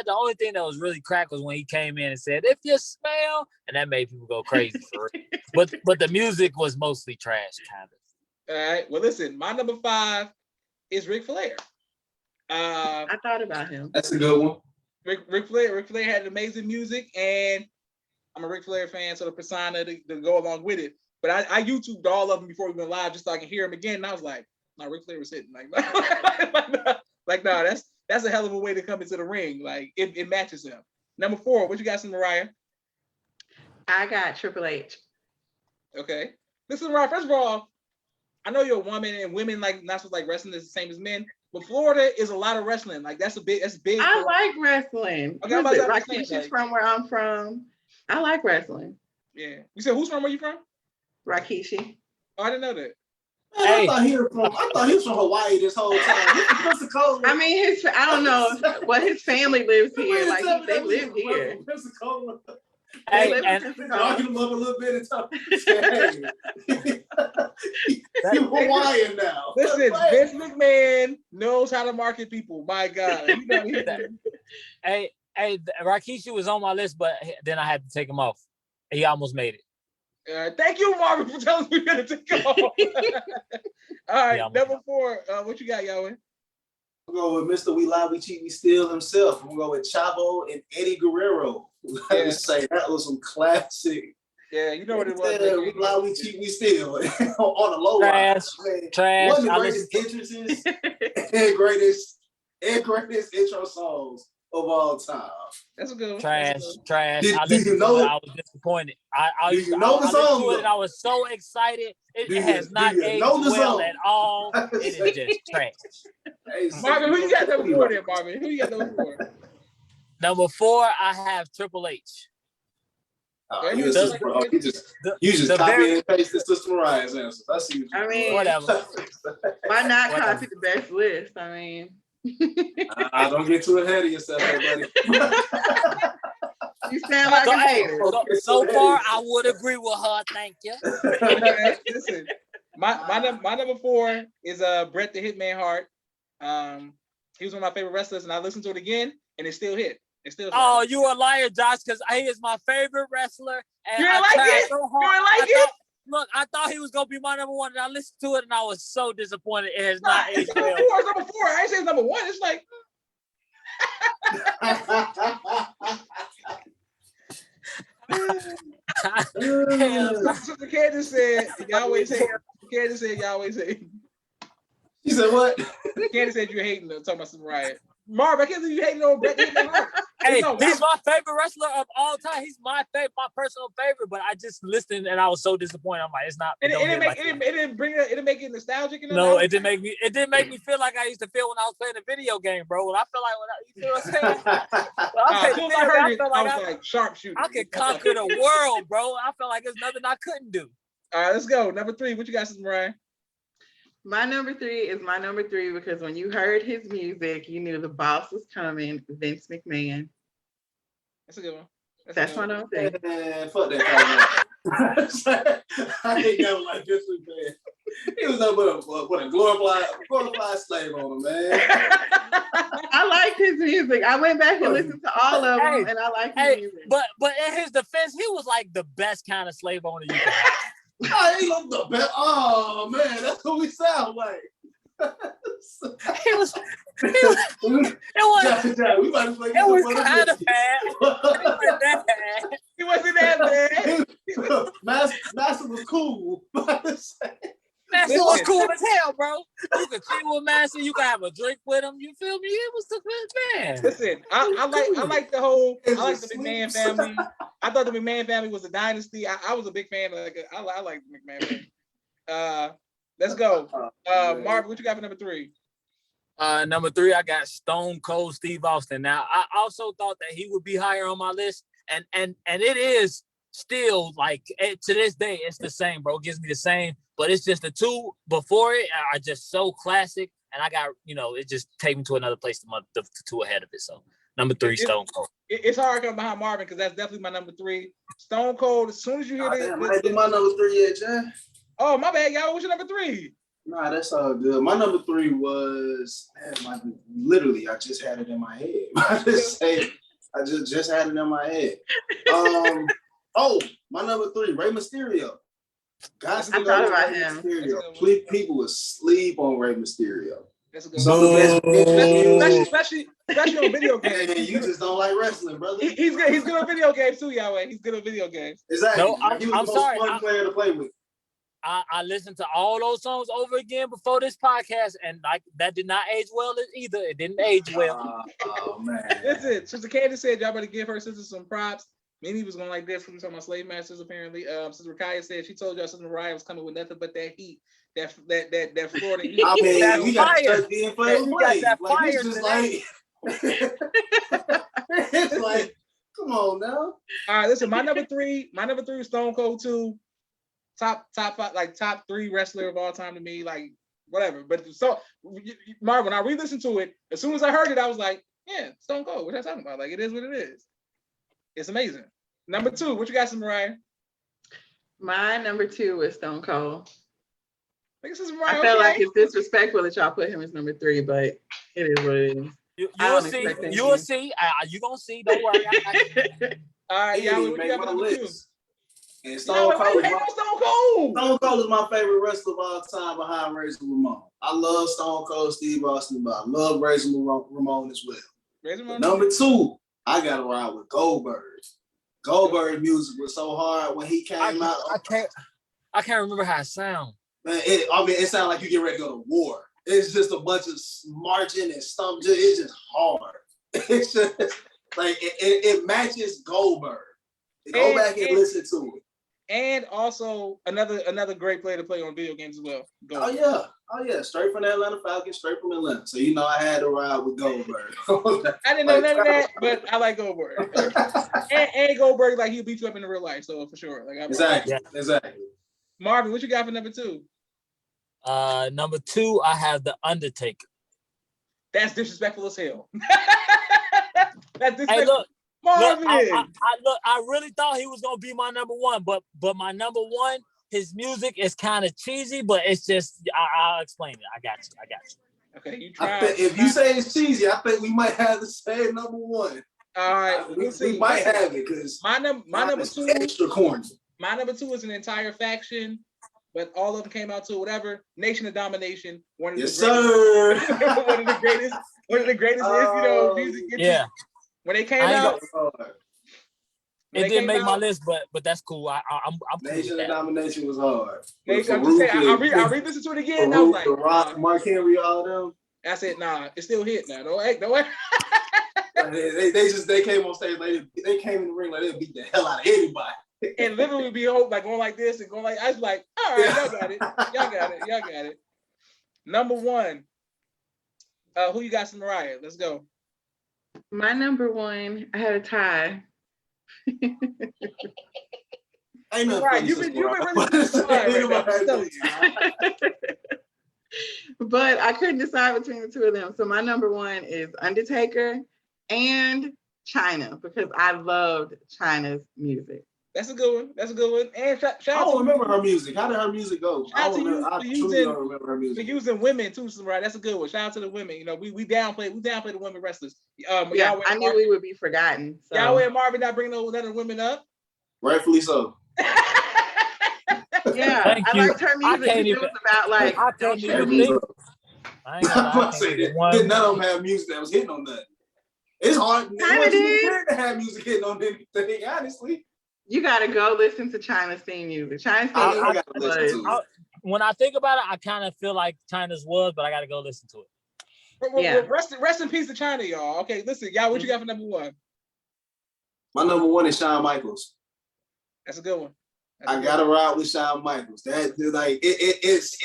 the only thing that was really crack was when he came in and said, "If you smell," and that made people go crazy for it. But the music was mostly trash, kind of. All right. Well, listen, my number 5 is Ric Flair. I thought about him. That's a good one. Ric Flair had amazing music, and I'm a Ric Flair fan, so the persona to go along with it. But I YouTubed all of them before we went live just so I can hear him again. And I was like, no, Ric Flair was hitting. No, that's a hell of a way to come into the ring. Like it matches him. Number 4, what you got, Mariah? I got Triple H. Okay. Listen, Mariah, first of all, I know you're a woman and women not supposed to like wrestling is the same as men, but Florida is a lot of wrestling. Like that's big. I like wrestling. Okay, I'm about to say, Rakisha's like- from where I'm from. I like wrestling. Yeah. You said who's from? Where you from? Rakishi. Oh, I didn't know that. Man, Hey. I thought he was from Hawaii this whole time. He's from Pensacola. I mean, I don't know what his family lives here. Like they live here. Pensacola. Hey, live in and Pensacola. Talking him up a little bit and talking. Hey, you Hawaiian now. Listen, Vince McMahon knows how to market people. My God. You know, hey, Rikishi was on my list, but then I had to take him off. He almost made it. thank you, Marvin, for telling me to take off. All right, Yeah, number 4. What you got, Yahweh? We'll go with Mr. We Lie, We Cheat, We Steal himself. We'll go with Chavo and Eddie Guerrero. I Yeah. would say that was some classic Yeah, you know what it was. Yeah, we lie, we cheat, we steal. On the low Trash. line. Man, Trash. one of the I greatest entrances and greatest intro songs of all time. That's a good one. Trash. That's a good Trash. Do I you listened to know it. it? I was disappointed. I Do you know the listened song, to it and though? I was so excited. It Do you- has not do you aged know the well song? at all. It is just trash. Hey, one. Marvin, who you got number 4 there, Marvin? Who you got number 4? Number 4, I have Triple H. Oh, you just The copy very- and paste Sister Mariah's answers. I see what you I mean, Whatever. why not Whatever. copy the best list? I mean, don't get too ahead of yourself, there, buddy. you sound like So, a hey, hater. so far, I would agree with her. Thank you. Okay, listen, my number 4 is Bret the Hitman Hart. He was one of my favorite wrestlers, and I listened to it again, and it still hit. It still. Oh, you a liar, Josh, because he is my favorite wrestler. And You didn't I like tried it? so You hard. didn't like I it? thought- Look, I thought he was gonna be my number 1, and I listened to it, and I was so disappointed. It has not It's aged number well. 4. It's number 4. I ain't say it's number 1. It's like Sister Candace said, Yahweh said. Candace said, Yahweh said. You said what? Candace said you're hating. Talking about Sister Mariah. Marv, I can't believe you hating on Bret the Hitman Hart. Hey, No, he's my favorite wrestler of all time. He's my personal favorite. But I just listened, and I was so disappointed. I'm like, it's not. It don't hit like it didn't make it nostalgic enough. No, it didn't make me. It didn't make me feel like I used to feel when I was playing a video game, bro. When I feel like you feel what I'm saying? When I As play soon video as I game, heard I it, feel I like was like sharpshooter. I could conquer the world, bro. I feel like there's nothing I couldn't do. All right, let's go. Number 3. What you got, Sister Mariah? My number 3 is my number 3 because when you heard his music, you knew the boss was coming, Vince McMahon. That's a good one. That's my number 3. Man, fuck that kind of I ain't never like this one, man. He was up with a glorified slave on him, man. I liked his music. I went back and listened to all of them, Hey, and I liked his Hey, music. but in his defense, he was like the best kind of slave owner you could have. I ain't love the best. Oh man, that's what we sound like. It was We might as well it was kind of bad. It wasn't that bad. He wasn't that bad. Master was cool. Master was cool as hell, bro. You could chill with Master. You could have a drink with him. You feel me? It was the good man. Listen, I like the whole. I like the McMahon family. I thought the McMahon family was a dynasty. I was a big fan of. I like the McMahon family. Let's go. Marvin, what you got for number 3? Number 3, I got Stone Cold Steve Austin. Now, I also thought that he would be higher on my list, and it is still like to this day, it's the same, bro. It gives me the same, but it's just the 2 before it are just so classic, and I got it just take me to another place. The 2 ahead of it. So number 3, Stone Cold. It's hard coming behind Marvin because that's definitely my number 3. Stone Cold. As soon as you hear I ain't do my number 3 yet, John. oh my bad, y'all. What's your number 3? Nah, that's all good. My number 3 was literally I just had it in my head. I just had it in my head. My number 3, Rey Mysterio. Guys, I thought about him. Mysterio. People would sleep on Rey Mysterio. That's a good Some one. of the best. Especially on video Hey, games. you just don't like wrestling, brother. He's good. He's good on video games too, Yahweh. He's good on video games. Exactly. No, He was I'm the most sorry. fun player to play with. I listened to all those songs over again before this podcast, and like that did not age well either. It didn't age well. Oh man. Listen, Sister Candace said y'all better give her sister some props. Mimi was going like this. We were talking about slave masters apparently. Sister Rakaya said she told y'all Sister Mariah was coming with nothing but that heat, that Florida heat. I mean, That we got fire. to being playing You got that like fire it's just today. like it's like, come on now. All right, listen, my number three is Stone Cold 2. Top 5, like top 3 wrestler of all time to me, like whatever. But so Marvin, when I re-listened to it, as soon as I heard it, I was like, yeah, Stone Cold. What are you talking about? Like it is what it is. It's amazing. Number 2, what you got, Mariah? My number 2 is Stone Cold. I think this is Mariah. I feel like it's disrespectful that y'all put him as number 3, but it is what it is. You'll see. You'll see. You gonna see. Don't worry. All right, He y'all. didn't What you make got my for number 2? list. And No, Stone Cold. Stone Cold. Stone Cold is my favorite wrestler of all time behind Razor Ramon. I love Stone Cold Steve Austin, but I love Razor Ramon as well. But number 2, I gotta ride with Goldberg. Goldberg music was so hard when he came out. I can't remember how it sounds. Man, it sounded like you get ready to go to war. It's just a bunch of marching and stuff. It's just hard. It's just like it matches Goldberg. Go back and listen to it. And also another great player to play on video games as well. Goldberg. Oh yeah, straight from the Atlanta Falcons, straight from Atlanta. So you know I had to ride with Goldberg. I didn't know none of that, but I like Goldberg. and Goldberg, like, he'll beat you up in the real life, so for sure. Like, exactly. Marvin, what you got for number 2? Number 2, I have The Undertaker. That's disrespectful as hell. That's disrespectful. Hey, look, Marvin. I really thought he was gonna be my number 1, but my number 1, his music is kind of cheesy, but it's just I'll explain it. I got you. Okay, you try. If you say it's cheesy, I think we might have the same number 1. All right, we might have it because my number 2 extra corny. My number 2 is an entire faction, but all of them came out to whatever. Nation of Domination. One of the greatest. One of the greatest is, music. Yeah. When they came out, it didn't make my list, but that's cool. I'm cool. Nation of Domination was hard. I'm just saying, I re-listened to it again. And I was like, The Rock, Mark Henry, all of them. I said, nah, it's still hit now. Don't act. They came on stage. They came in the ring like they beat the hell out of anybody. And literally be like going like this and going like, I was like, all right, y'all got it. Number 1. Who you got, Mariah? Let's go. My number 1, I had a tie. Ain't nothing Right, funny, you've been really But I couldn't decide between the 2 of them. So my number 1 is Undertaker and China, because I loved China's music. That's a good one. And shout I out don't to remember her music. How did her music go? I truly don't remember her for music. using women too, right? That's a good one. Shout out to the women. You know, we downplay the women wrestlers. Yeah, I knew we would be forgotten. So. Yahweh and Marvin not bringing those other women up. Rightfully so. Yeah, I liked her music. It was about like I can't even think. I ain't gonna say that. None of them have music that was hitting on nothing. It's hard. It's to have music hitting on anything, honestly. You gotta go listen to China's theme music. China's theme music when I think about it, I kind of feel like China's was, but I gotta go listen to it. Yeah. Rest in peace to China, y'all. Okay, listen, y'all, what you got for number 1? My number 1 is Shawn Michaels. That's a good one. I gotta ride with Shawn Michaels. That like it's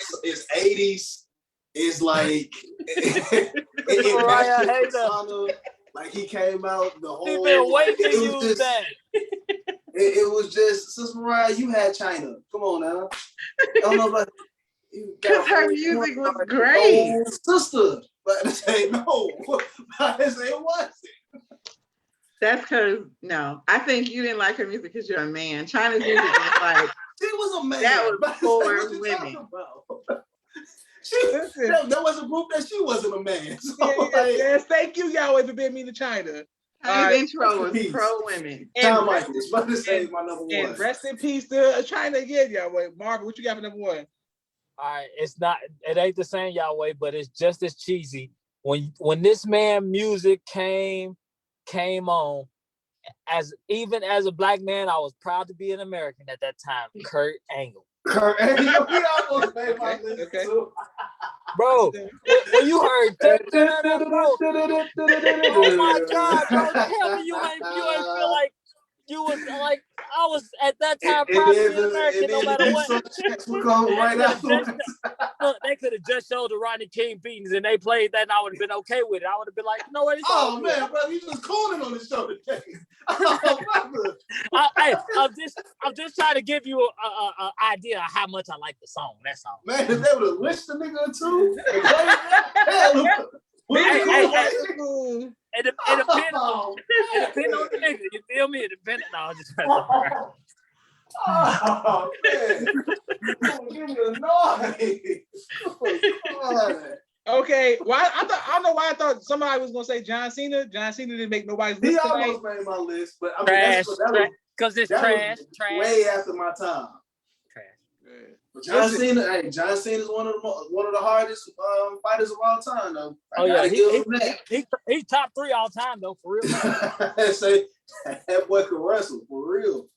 80s. It's like like he came out the whole. He's been waiting to use that. It was just, Sister Mariah, you had China. Come on now. I don't know about because her music was great. Oh, sister, but I say no. I say it wasn't. That's because I think you didn't like her music because you're a man. China's music was like she was a man. That was for women. There was a group that she wasn't a man. So yes, thank you, Yahweh, for being mean to China. China's intro was pro women. Shawn Michaels, but this is my number 1. And rest in peace to China again, Yahweh. Marvin, what you got for number 1? All right, it ain't the same, Yahweh, but it's just as cheesy. When this man music came on, even as a black man, I was proud to be an American at that time. Kurt Angle. Kurt Angle, we almost made my list too. Bro, when you heard bro, oh my God, bro, tell me you ain't feel like you was like I was at that time proud to be American no matter what. Look, they could have just showed the Rodney King beatings and they played that and I would have been okay with it. I would have been like, you know what? Oh man, bro, you just calling on the show today. I'm just trying to give you an idea of how much I like the song. That's all. Man, if they would have wished the nigga too. It depends on the nigga. You feel me? It depends. No, just oh man! Give me a noise. Okay, well, I don't know why I thought somebody was gonna say John Cena. John Cena didn't make nobody's list. He almost made my list, but I mean, trash. Because it's trash. Way after my time. John Cena is one of the hardest fighters of all time, though. Oh yeah, he's top 3 all time though, for real. Say That boy could wrestle for real.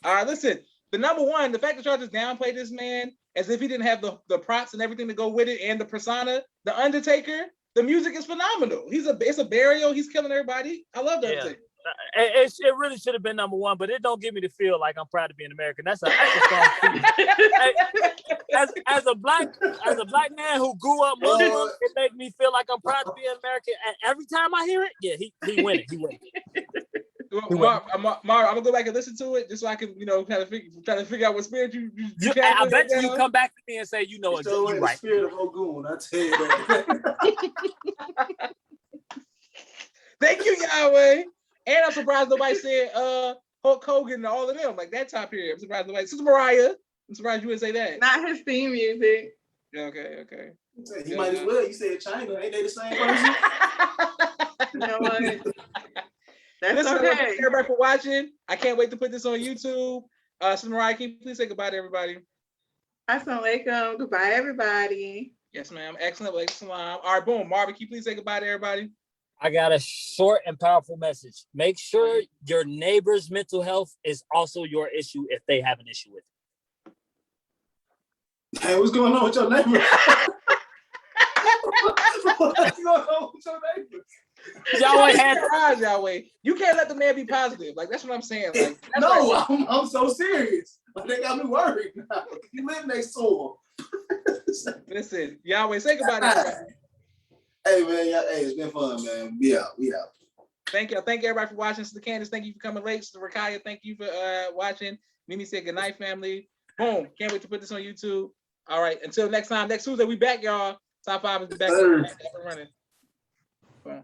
All right, listen. The number one, the fact that y'all just downplay this man as if he didn't have the props and everything to go with it and the persona, The Undertaker, the music is phenomenal. It's a burial. He's killing everybody. I love The Undertaker. It really should have been number one, but it don't give me the feel like I'm proud to be an American. That's a strong feeling. as a black man who grew up Muslim, it makes me feel like I'm proud to be an American. And every time I hear it, yeah, he winning. He winning. Mark, I'm gonna go back and listen to it just so I can, try to figure out what spirit you I bet you come back to me and say, you know, So you're in right. the spirit of Ogun, I tell you that. Thank you, Yahweh. And I'm surprised nobody said Hulk Hogan and all of them, like that top here. I'm surprised nobody. Sister Mariah, I'm surprised you wouldn't say that. Not his theme music. Okay. He might as well. You said China, ain't they the same person? You know what? That's Listen, okay. thank you everybody for watching. I can't wait to put this on YouTube. Sister Mariah, can you please say goodbye to everybody? Assalamualaikum. Goodbye, everybody. Yes, ma'am. Excellent. Walaikum salam. All right, boom. Marvin, can you please say goodbye to everybody? I got a short and powerful message. Make sure your neighbor's mental health is also your issue if they have an issue with it. Hey, what's going on with your neighbor? What's going on with your neighbor? Yahweh had Surprise, Yahweh. You can't let the man be positive. Like, that's what I'm saying. Like, that's No, like- I'm so serious. Like, they got me worried now. You live next to him. Listen, Yahweh, say goodbye to everybody. Hey, man. Hey, it's been fun, man. We out. Thank you everybody for watching. Sister Candace, thank you for coming late. Sister Rakaya, thank you for watching. Mimi said good night, family. Boom. Can't wait to put this on YouTube. All right. Until next time, next Tuesday, we back, y'all. Top 5 is back. Sir. Back up and running. Boom.